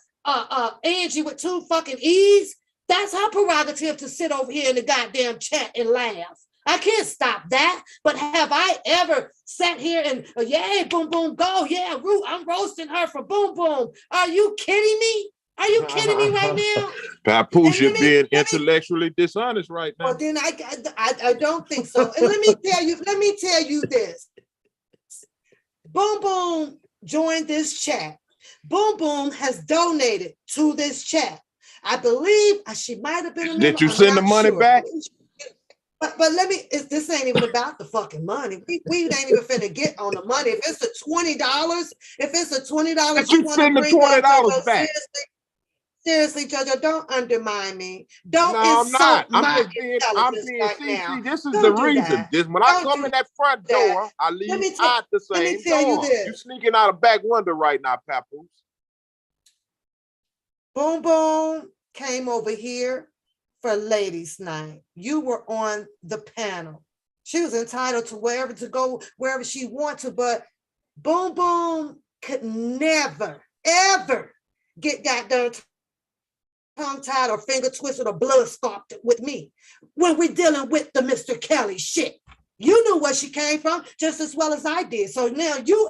Speaker 3: Angie with 2 fucking E's, that's her prerogative to sit over here in the goddamn chat and laugh. I can't stop that. But have I ever sat here and, yeah, Boom Boom, go. Yeah, I'm roasting her for Boom Boom. Are you kidding me? Are you kidding me right now?
Speaker 4: Papoose, you're being intellectually dishonest right now.
Speaker 3: Well, then I don't think so. And let me tell you this. Boom Boom joined this chat. Boom Boom has donated to this chat. I believe she might have been a member.
Speaker 4: Did you send the money back?
Speaker 3: But let me, this ain't even about the fucking money. We ain't even finna get on the money. If it's the $20, if it's the $20 you want to
Speaker 4: send the
Speaker 3: bring back,
Speaker 4: $20
Speaker 3: Jojo,
Speaker 4: back.
Speaker 3: seriously, Jojo, don't undermine me. Don't
Speaker 4: No, I'm not.
Speaker 3: insult my
Speaker 4: I'm
Speaker 3: intelligence
Speaker 4: being,
Speaker 3: right now.
Speaker 4: see, this is the
Speaker 3: Don't do
Speaker 4: reason.
Speaker 3: that.
Speaker 4: This when I
Speaker 3: Don't
Speaker 4: come
Speaker 3: do
Speaker 4: in that front
Speaker 3: that.
Speaker 4: door, I leave
Speaker 3: Let
Speaker 4: out the
Speaker 3: me
Speaker 4: same
Speaker 3: tell you
Speaker 4: door.
Speaker 3: this.
Speaker 4: You sneaking out a back window right now, Papoose.
Speaker 3: Boom Boom came over here for ladies' night. You were on the panel. She was entitled to go wherever she wanted to, but Boom Boom could never, ever get that done tongue-tied or finger twisted or blood sculpted with me when we're dealing with the Mr. Kelly shit. You knew where she came from just as well as I did. So now you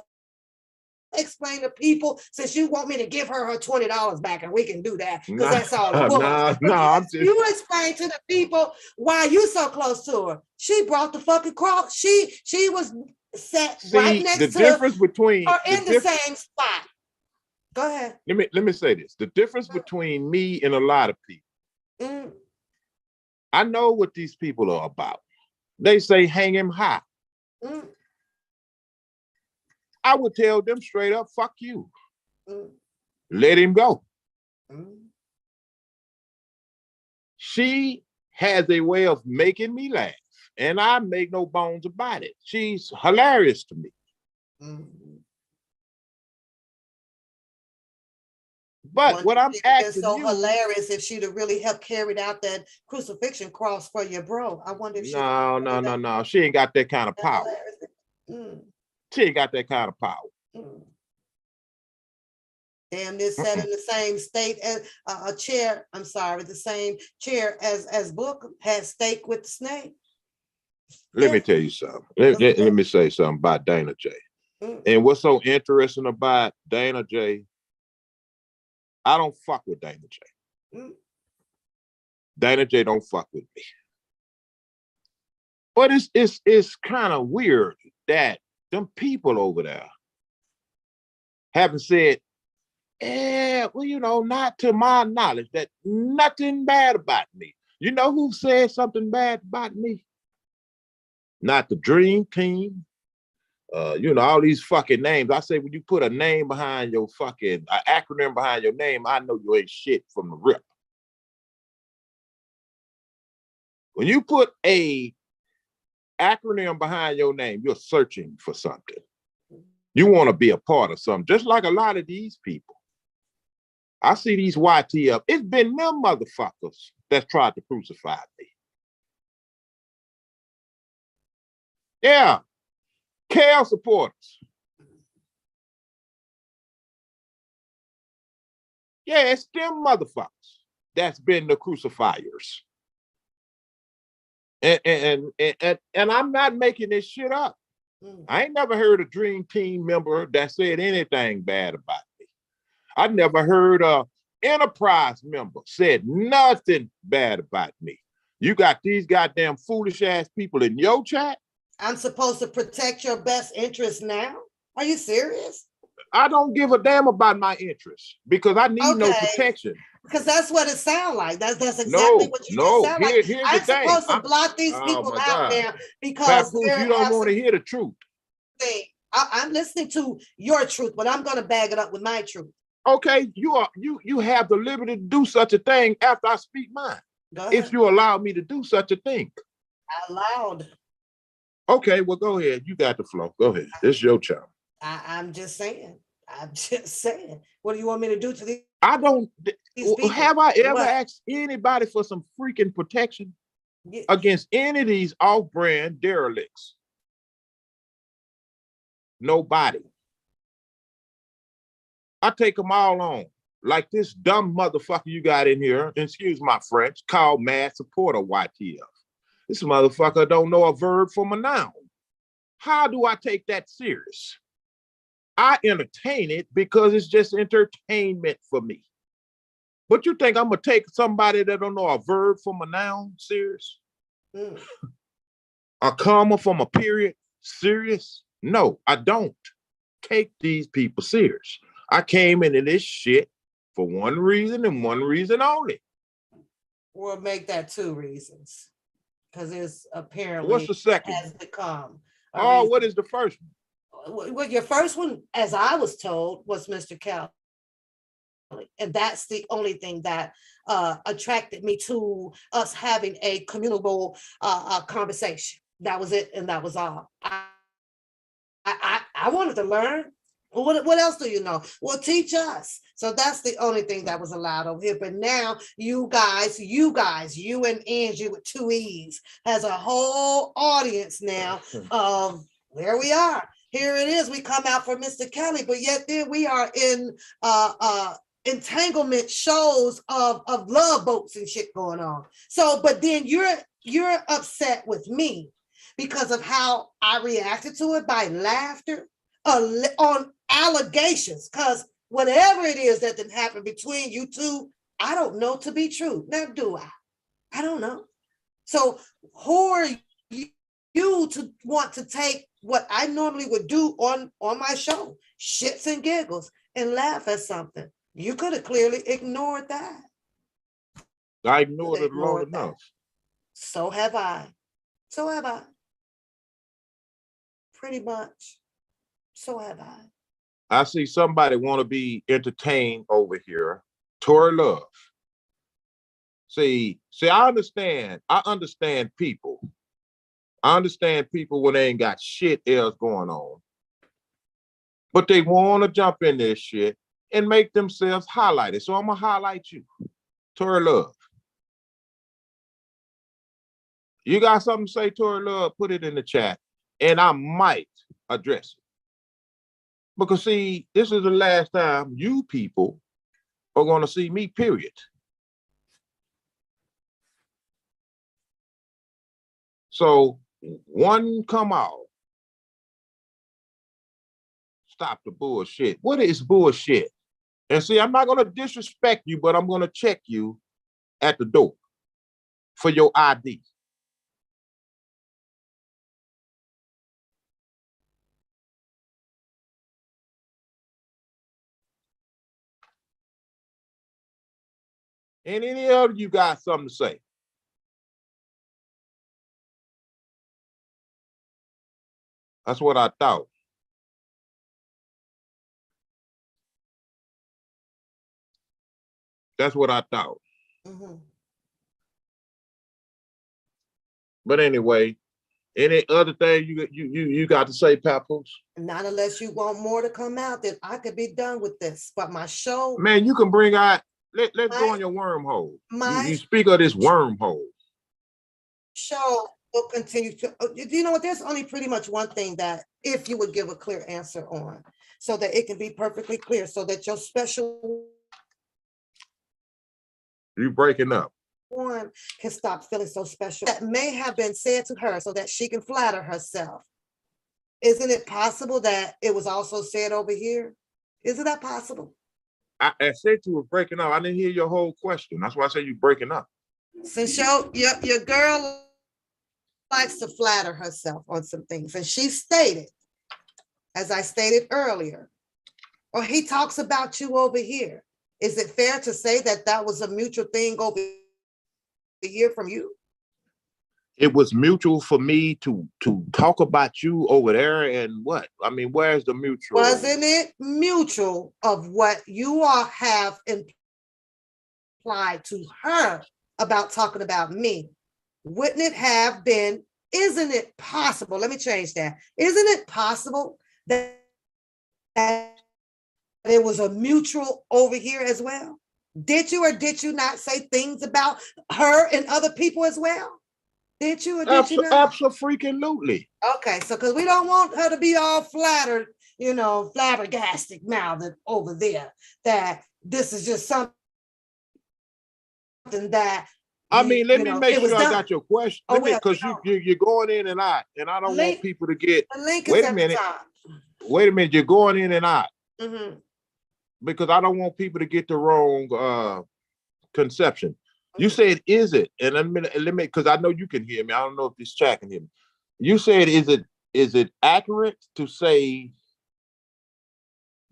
Speaker 3: explain to people, since you want me to give her $20 back, and we can do that because that's all the bullshit.
Speaker 4: I'm just...
Speaker 3: You explain to the people why you so close to her. She brought the fucking cross. She was set right next to
Speaker 4: the difference between
Speaker 3: or in the same spot. Go ahead.
Speaker 4: Let me say this. The difference between me and a lot of people. I know what these people are about. They say hang him high. I would tell them straight up, fuck you. Let him go. She has a way of making me laugh, and I make no bones about it. She's hilarious to me. But what I'm asking
Speaker 3: so
Speaker 4: you,
Speaker 3: hilarious if she'd have really helped carry out that crucifixion cross for your bro. I wonder if
Speaker 4: no. She ain't got that kind of power. She ain't got that kind of power.
Speaker 3: Damn, this sat in the same state as a chair. I'm sorry, the same chair as Book had steak with the snake.
Speaker 4: Let me tell you something. Let me say something about Dana J. And what's so interesting about Dana J, I don't fuck with Dana J. Dana J don't fuck with me. But it's kind of weird that them people over there haven't said, well, not to my knowledge, that nothing bad about me. You know who said something bad about me? Not the Dream Team. All these fucking names. I say, when you put a name behind your fucking, an acronym behind your name, I know you ain't shit from the rip. When you put a acronym behind your name, you're searching for something. You want to be a part of something, just like a lot of these people. I see these YT up. It's been them motherfuckers that's tried to crucify me. Yeah. KL supporters. Yeah, it's them motherfuckers that's been the crucifiers. And I'm not making this shit up. I ain't never heard a Dream Team member that said anything bad about me. I never heard a Enterprise member said nothing bad about me. You got these goddamn foolish ass people in your chat.
Speaker 3: I'm supposed to protect your best interest now? Are you serious?
Speaker 4: I don't give a damn about my interests because I need no protection.
Speaker 3: Because that's what it sounds like. That's exactly what you just sound like.
Speaker 4: Here's
Speaker 3: I'm
Speaker 4: the thing.
Speaker 3: supposed to block these people out there because
Speaker 4: Papoose, you don't want to hear the truth.
Speaker 3: I'm listening to your truth, but I'm going to bag it up with my truth.
Speaker 4: Okay, you have the liberty to do such a thing after I speak mine. If you allow me to do such a thing.
Speaker 3: I allowed.
Speaker 4: Okay, well, go ahead. You got the flow. Go ahead. This is your child.
Speaker 3: I'm just saying. What do you want me to do to these?
Speaker 4: I don't. Have I ever asked anybody for some freaking protection against any of these off-brand derelicts? Nobody. I take them all on. Like this dumb motherfucker you got in here, excuse my French, called Mad Supporter YTF. This motherfucker don't know a verb from a noun. How do I take that serious? I entertain it because it's just entertainment for me. But you think I'm gonna take somebody that don't know a verb from a noun serious? A comma from a period serious? No, I don't take these people serious. I came into this shit for one reason and one reason only.
Speaker 3: We'll make that two reasons. because it's apparently
Speaker 4: What's the second?
Speaker 3: has become a
Speaker 4: Oh,
Speaker 3: reason.
Speaker 4: what is the first one?
Speaker 3: Well, your first one, as I was told, was Mr. Kelly. And that's the only thing that attracted me to us having a communal conversation. That was it, and that was all. I wanted to learn. What else do you know? Well, teach us. So that's the only thing that was allowed over here. But now you guys, you and Angie with two E's, has a whole audience now of where we are. Here it is. We come out for Mr. Kelly, but yet then we are in entanglement shows of love boats and shit going on. So, but then you're upset with me because of how I reacted to it by laughter on allegations, because whatever it is that did happen between you two, I don't know to be true. Now, do I? I don't know. So who are you to want to take what I normally would do on my show, shits and giggles, and laugh at something? You could have clearly ignored that.
Speaker 4: I ignored it long enough.
Speaker 3: So have I. So have I. Pretty much. So have I.
Speaker 4: I see somebody want to be entertained over here. Tory Love. See, I understand people. I understand people when they ain't got shit else going on. But they want to jump in this shit and make themselves highlighted. So I'm going to highlight you. Tory Love. You got something to say, Tory Love? Put it in the chat, and I might address it. Because, see, this is the last time you people are going to see me, period. So, one, come out. Stop the bullshit. What is bullshit? And see, I'm not going to disrespect you, but I'm going to check you at the door for your ID. And any of you got something to say? That's what I thought. That's what I thought. Mm-hmm. But anyway, any other thing you got to say, Papoose?
Speaker 3: Not unless you want more to come out, then I could be done with this. But my show,
Speaker 4: man, you can bring out. Let's go on your wormhole. You speak of this wormhole.
Speaker 3: Show will continue to. You know what? There's only pretty much one thing that, if you would give a clear answer on, so that it can be perfectly clear, so that your special.
Speaker 4: You breaking up.
Speaker 3: One can stop feeling so special. That may have been said to her so that she can flatter herself. Isn't it possible that it was also said over here? Isn't that possible?
Speaker 4: I said you were breaking up. I didn't hear your whole question. That's why I said you breaking up.
Speaker 3: Since your girl likes to flatter herself on some things, and she stated, as I stated earlier, or he talks about you over here. Is it fair to say that that was a mutual thing over here from you?
Speaker 4: It was mutual for me to talk about you over there, and what? I mean, where's the mutual?
Speaker 3: Wasn't it mutual of what you all have implied to her about talking about me? Wouldn't it have been, isn't it possible? Let me change that. Isn't it possible that there was a mutual over here as well? Did you or did you not say things about her and other people as well? Did you or did you not?
Speaker 4: Absolutely.
Speaker 3: Okay, so because we don't want her to be all flattered, flabbergasted mouthed over there, that this is just something that.
Speaker 4: I mean, let me make sure I got your question. Because you're going in and out, and I don't want people to get. Wait a minute. Wait a minute. You're going in and out. Mm-hmm. Because I don't want people to get the wrong conception. You said, is it? And let me, because I know you can hear me. I don't know if this chat can hear me. You said, is it accurate to say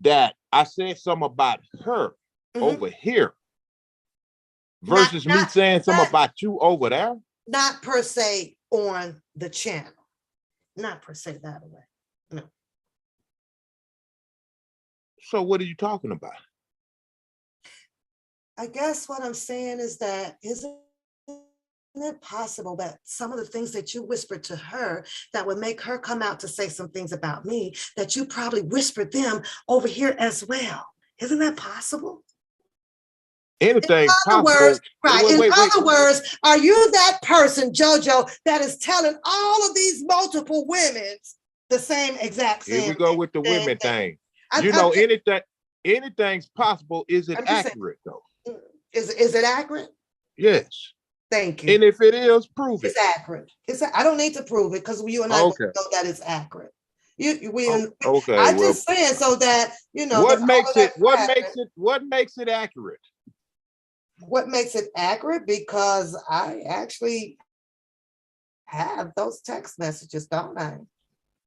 Speaker 4: that I said something about her over here versus me saying something about you over there?
Speaker 3: Not per se on the channel. Not per se that way. No.
Speaker 4: So what are you talking about?
Speaker 3: I guess what I'm saying is that isn't it possible that some of the things that you whispered to her that would make her come out to say some things about me, that you probably whispered them over here as well? Isn't that possible?
Speaker 4: Anything's
Speaker 3: Other
Speaker 4: possible.
Speaker 3: words, right.
Speaker 4: Wait,
Speaker 3: In
Speaker 4: wait, wait.
Speaker 3: other words, are you that person, Jojo, that is telling all of these multiple women the same exact
Speaker 4: Here we
Speaker 3: same
Speaker 4: go with the
Speaker 3: same
Speaker 4: women thing.
Speaker 3: I'm
Speaker 4: You know,
Speaker 3: just-
Speaker 4: anything's possible. Is it
Speaker 3: I'm just saying,
Speaker 4: accurate though?
Speaker 3: is it accurate?
Speaker 4: Yes.
Speaker 3: Thank you.
Speaker 4: And if it is, prove it.
Speaker 3: It's accurate. I don't need to prove it because you and I both know that it's accurate.
Speaker 4: Okay.
Speaker 3: I'm
Speaker 4: Well,
Speaker 3: just saying so that you know
Speaker 4: what
Speaker 3: that
Speaker 4: makes it? What
Speaker 3: accurate.
Speaker 4: makes it accurate?
Speaker 3: What makes it accurate? Because I actually have those text messages, don't I?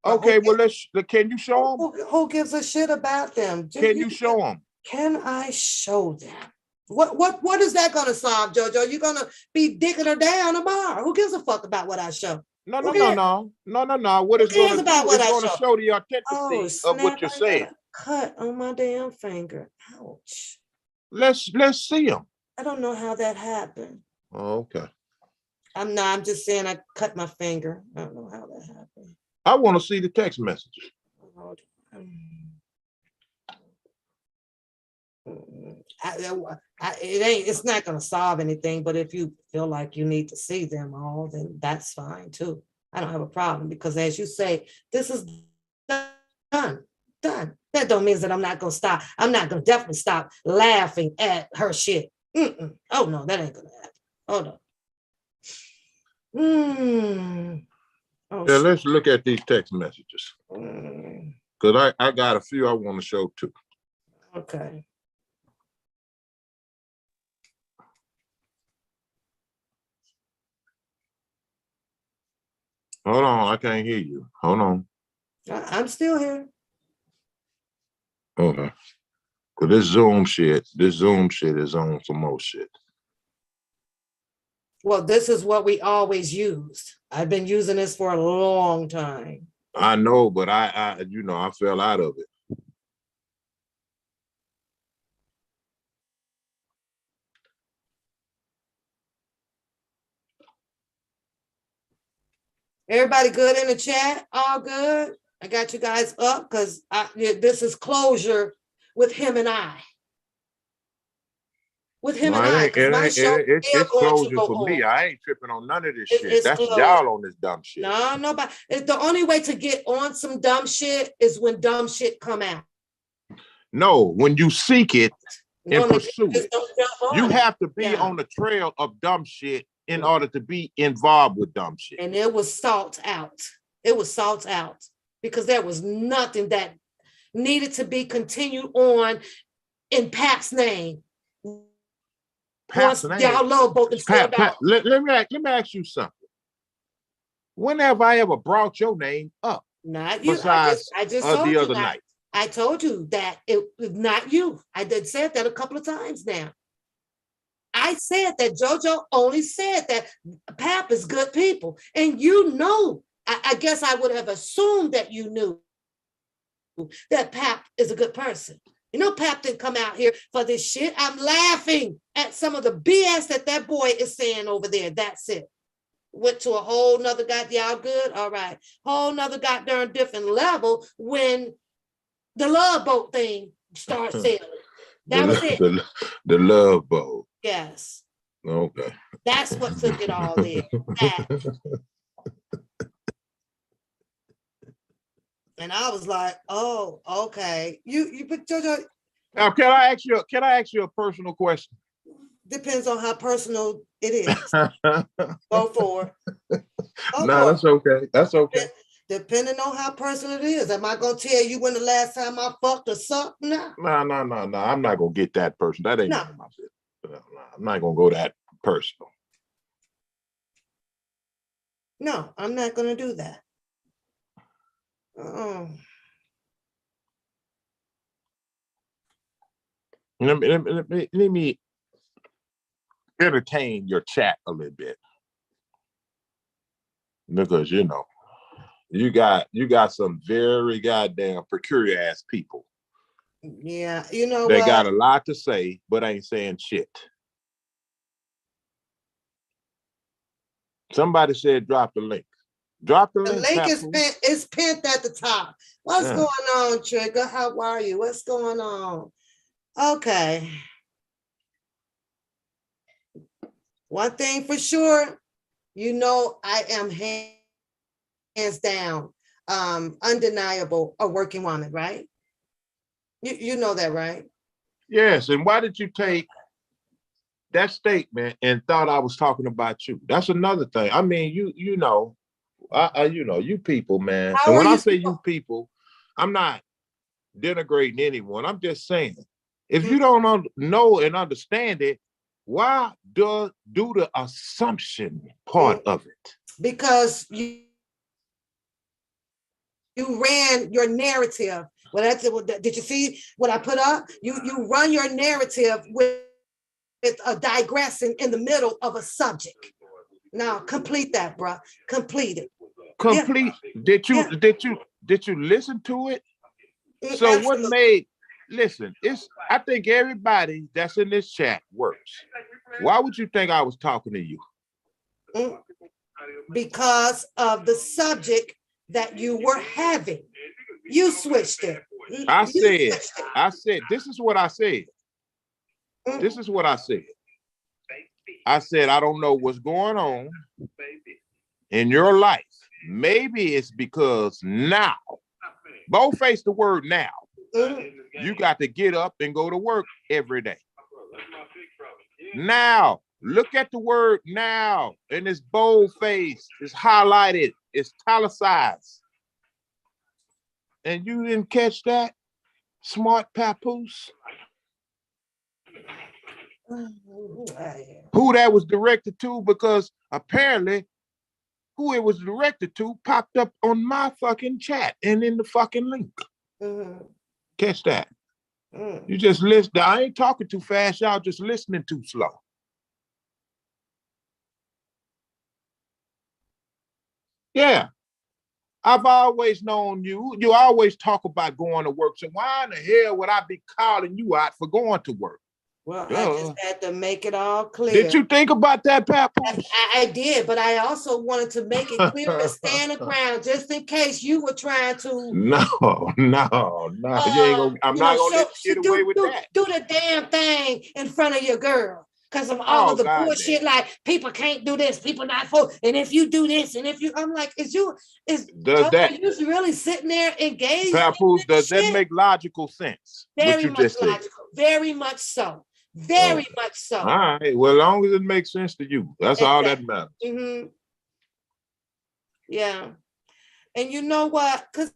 Speaker 4: Okay. Well, can you show them?
Speaker 3: Who gives a shit about them?
Speaker 4: Can you show them?
Speaker 3: Can I show them? What is that gonna solve, Jojo? You're gonna be digging her down tomorrow. Who gives a fuck about what I show?
Speaker 4: No. What it's going to do is going to show the authenticity of what you're saying.
Speaker 3: Cut on my damn finger. Ouch.
Speaker 4: Let's see them.
Speaker 3: I don't know how that happened.
Speaker 4: Okay.
Speaker 3: I'm just saying I cut my finger. I don't know how that happened.
Speaker 4: I want to see the text messages.
Speaker 3: It's not going to solve anything, but if you feel like you need to see them all, then that's fine too. I don't have a problem because as you say, this is done. That don't mean that I'm not going to stop. I'm not going to definitely stop laughing at her shit. Oh no, that ain't going to happen. Hold on.
Speaker 4: Oh, yeah, let's look at these text messages. Because I got a few I want to show too.
Speaker 3: Okay.
Speaker 4: Hold on, I can't hear you. Hold on.
Speaker 3: I'm still here.
Speaker 4: Okay. Because this Zoom shit is on some more shit.
Speaker 3: Well, this is what we always used. I've been using this for a long time.
Speaker 4: I know, but I fell out of it.
Speaker 3: Everybody good in the chat? All good? I got you guys up because this is closure with him and I. With him and I.
Speaker 4: It's closure for me. I ain't tripping on none of this shit. That's y'all on this dumb shit.
Speaker 3: No, nobody. The only way to get on some dumb shit is when dumb shit come out.
Speaker 4: No, when you seek it and pursue it. You have to be on the trail of dumb shit in order to be involved with dumb shit.
Speaker 3: And it was sought out. It was sought out because there was nothing that needed to be continued on in Pap's name.
Speaker 4: Pap's name.
Speaker 3: Y'all love both.
Speaker 4: Let me ask you something. When have I ever brought your name up?
Speaker 3: Not you.
Speaker 4: Besides
Speaker 3: I just
Speaker 4: the
Speaker 3: told you
Speaker 4: other night.
Speaker 3: I told you that it was not you. I did said that a couple of times now. I said that Jojo only said that Pap is good people. And you know, I guess I would have assumed that you knew that Pap is a good person. You know, Pap didn't come out here for this shit. I'm laughing at some of the BS that boy is saying over there. That's it. Went to a whole nother y'all good? All right. Whole nother goddamn different level when the love boat thing started sailing. That was it.
Speaker 4: The love boat.
Speaker 3: Yes.
Speaker 4: Okay.
Speaker 3: That's what took it all there. And I was like, oh, okay. But Jojo.
Speaker 4: Now, can I ask you a personal question?
Speaker 3: Depends on how personal it is. Go for it.
Speaker 4: No, that's okay. That's okay.
Speaker 3: Depending on how personal it is. Am I gonna tell you when the last time I fucked or something? No.
Speaker 4: No. I'm not gonna get that personal. That ain't my shit. No, I'm not gonna go that personal.
Speaker 3: No, I'm not gonna do that.
Speaker 4: Let me entertain your chat a little bit. because you got some very goddamn peculiar ass people.
Speaker 3: Yeah, you know
Speaker 4: They
Speaker 3: what?
Speaker 4: got a lot to say, but ain't saying shit. Somebody said drop the link. Drop the
Speaker 3: The
Speaker 4: link,
Speaker 3: link
Speaker 4: Papoose.
Speaker 3: is pinned at the top. What's
Speaker 4: Yeah.
Speaker 3: going on, Trigger? How are you? What's going on? Okay. One thing for sure, I am hands down, undeniable, a working woman, right? You know that, right?
Speaker 4: Yes, and why did you take that statement and thought I was talking about you? That's another thing. I mean, you people, man.
Speaker 3: How
Speaker 4: And
Speaker 3: are
Speaker 4: when I
Speaker 3: you?
Speaker 4: say you people, I'm not denigrating anyone. I'm just saying, if you don't know and understand it, why do the assumption part of it?
Speaker 3: Because you ran your narrative. Well, did you see what I put up? You run your narrative with a digressing in the middle of a subject. Now complete that, bruh. Complete it.
Speaker 4: Complete.
Speaker 3: Yeah.
Speaker 4: Did you listen to it? So
Speaker 3: Absolutely.
Speaker 4: what made? Listen, I think everybody that's in this chat works. Why would you think I was talking to you?
Speaker 3: Because of the subject that you were having. You switched it.
Speaker 4: I said, this is what I said. This is what I said. I said, I don't know what's going on in your life. Maybe it's because now, boldface the word now. You got to get up and go to work every day. Now, look at the word now, and it's boldface, it's highlighted, it's italicized. And you didn't catch that, smart papoose? Who that was directed to, because apparently who it was directed to popped up on my fucking chat and in the fucking link. Catch that. You just listen. I ain't talking too fast, y'all just listening too slow. Yeah. I've always known you. You always talk about going to work. So why in the hell would I be calling you out for going to work?
Speaker 3: Well, I just had to make it all clear.
Speaker 4: Did you think about that, Papoose?
Speaker 3: I did, but I also wanted to make it clear and stand the ground just in case you were trying to.
Speaker 4: No. You ain't gonna, I'm not gonna let you get away with that.
Speaker 3: Do the damn thing in front of your girl. Because of all of the bullshit, like people can't do this, people not for, and if you do this, and if you, I'm like, are you really sitting there engaged?
Speaker 4: Papoose, does that make logical sense?
Speaker 3: Very much logical, very much so. Very much so.
Speaker 4: All right. Well, as long as it makes sense to you, that's all that matters.
Speaker 3: Yeah. And you know what? Because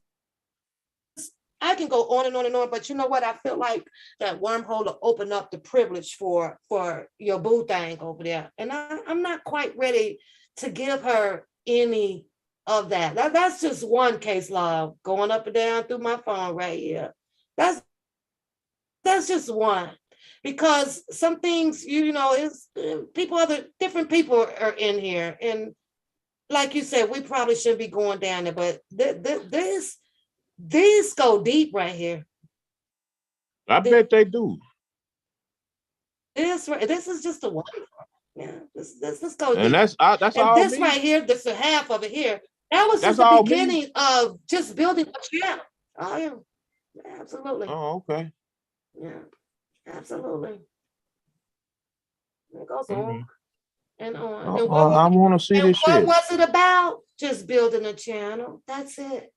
Speaker 3: I can go on and on and on, but you know what? I feel like that wormhole to open up the privilege for your boo thing over there. And I'm not quite ready to give her any of that. That's just one case, love, going up and down through my phone right here. That's just one. Because some things, is different people are in here. And like you said, we probably shouldn't be going down there, but these go deep right here.
Speaker 4: I bet they do.
Speaker 3: This is just the one. Yeah, this go deep.
Speaker 4: And that's all.
Speaker 3: This me. Right here, this is half of it here. That was just the beginning of just building a channel. Oh yeah, absolutely.
Speaker 4: Oh, okay.
Speaker 3: Yeah. Absolutely. It goes on and on. And
Speaker 4: I want to see this shit.
Speaker 3: What was it about? Just building a channel. That's it.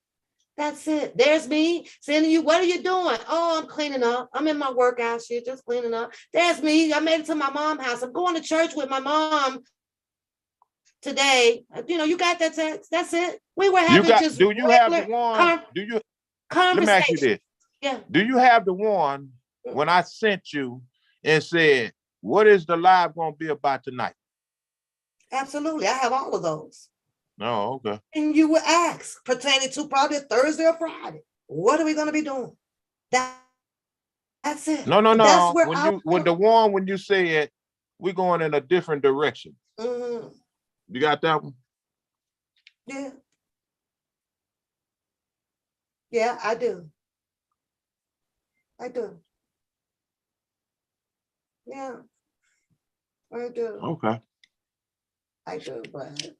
Speaker 3: There's me sending you. What are you doing? Oh, I'm cleaning up. I'm in my workout shit, just cleaning up. There's me. I made it to my mom's house. I'm going to church with my mom today. You got that text. That's it. We were having just.
Speaker 4: Do you have the one? Let me ask you this.
Speaker 3: Yeah.
Speaker 4: Do you have the one when I sent you and said, what is the live going to be about tonight?
Speaker 3: Absolutely. I have all of those.
Speaker 4: Oh, okay.
Speaker 3: And you would ask, pertaining to probably Thursday or Friday, what are we going to be doing? That's it.
Speaker 4: No. That's where when you said we're going in a different direction. You got that one?
Speaker 3: Yeah. Yeah, I do. I do. Yeah, I do.
Speaker 4: Okay.
Speaker 3: I do, but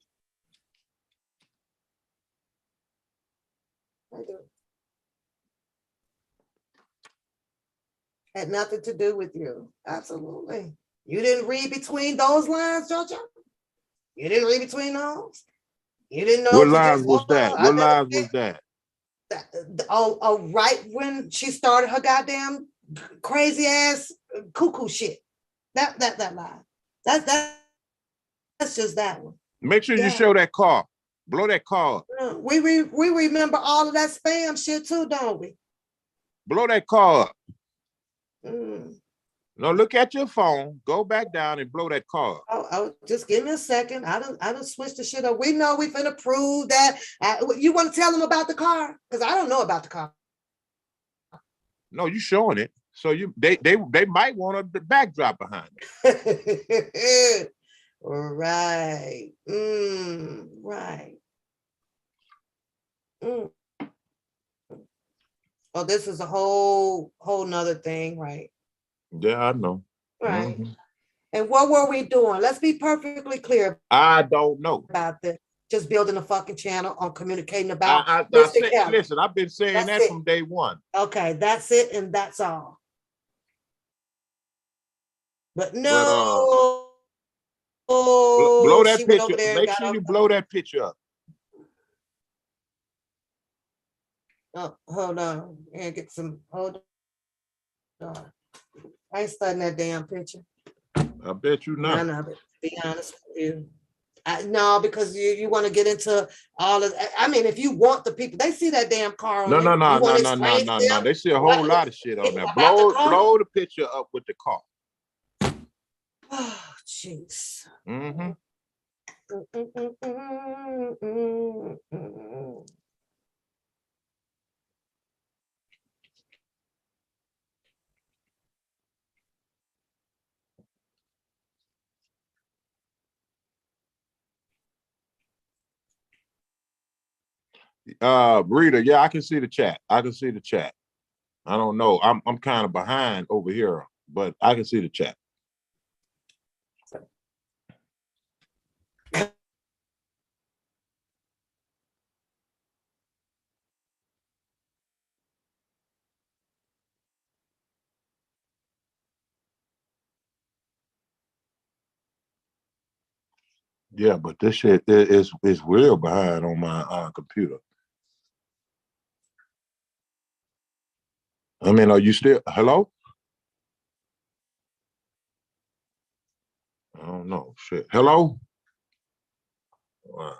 Speaker 3: I do. Had nothing to do with you. Absolutely. You didn't read between those lines, Jojo? You didn't read between those? You didn't know
Speaker 4: What
Speaker 3: to
Speaker 4: lines
Speaker 3: just,
Speaker 4: was that?
Speaker 3: I
Speaker 4: What
Speaker 3: never
Speaker 4: lines was
Speaker 3: did.
Speaker 4: that?
Speaker 3: Right when she started her goddamn crazy ass cuckoo shit. That lie. That's just that one.
Speaker 4: Make sure you
Speaker 3: Yeah.
Speaker 4: show that car. Blow that car up.
Speaker 3: We remember all of that spam shit too, don't we?
Speaker 4: Blow that car up.
Speaker 3: Mm.
Speaker 4: No, look at your phone. Go back down and blow that car up.
Speaker 3: Oh, just give me a second. I don't switch the shit up. We know we finna prove that. You want to tell them about the car? Because I don't know about the car.
Speaker 4: No, you showing it. So they might want a backdrop behind it.
Speaker 3: Right. Right. Mm. Oh, this is a whole nother thing, right?
Speaker 4: Yeah, I know.
Speaker 3: Right. And what were we doing? Let's be perfectly clear
Speaker 4: I don't know.
Speaker 3: about this. Just building a fucking channel on communicating about
Speaker 4: I
Speaker 3: Mr.
Speaker 4: say,
Speaker 3: Kelly.
Speaker 4: listen, I've been saying
Speaker 3: That's
Speaker 4: that
Speaker 3: it.
Speaker 4: from day one.
Speaker 3: Okay, that's it, and that's all. But no,
Speaker 4: Blow that
Speaker 3: she went
Speaker 4: picture.
Speaker 3: over there and
Speaker 4: Make
Speaker 3: got
Speaker 4: sure
Speaker 3: off.
Speaker 4: you blow that picture up.
Speaker 3: Oh, hold on, and get some. Hold on. I ain't studying that damn picture.
Speaker 4: I bet you not.
Speaker 3: None of it. To be honest with you. No, because you want to get into all of. I mean, if you want the people, they see that damn car on
Speaker 4: No,
Speaker 3: there.
Speaker 4: no, no,
Speaker 3: You want
Speaker 4: no,
Speaker 3: to
Speaker 4: no, no,
Speaker 3: explain
Speaker 4: no,
Speaker 3: to
Speaker 4: no.
Speaker 3: them
Speaker 4: They see a whole lot of shit on there.
Speaker 3: about the car?
Speaker 4: Blow the picture up with the car.
Speaker 3: Oh, jeez.
Speaker 4: Mm-hmm. Rita, yeah, I can see the chat. I can see the chat. I don't know. I'm kind of behind over here, but I can see the chat. Yeah, but this shit is real behind on my computer. I mean, are you still hello? I don't know. Shit. Hello? Wow.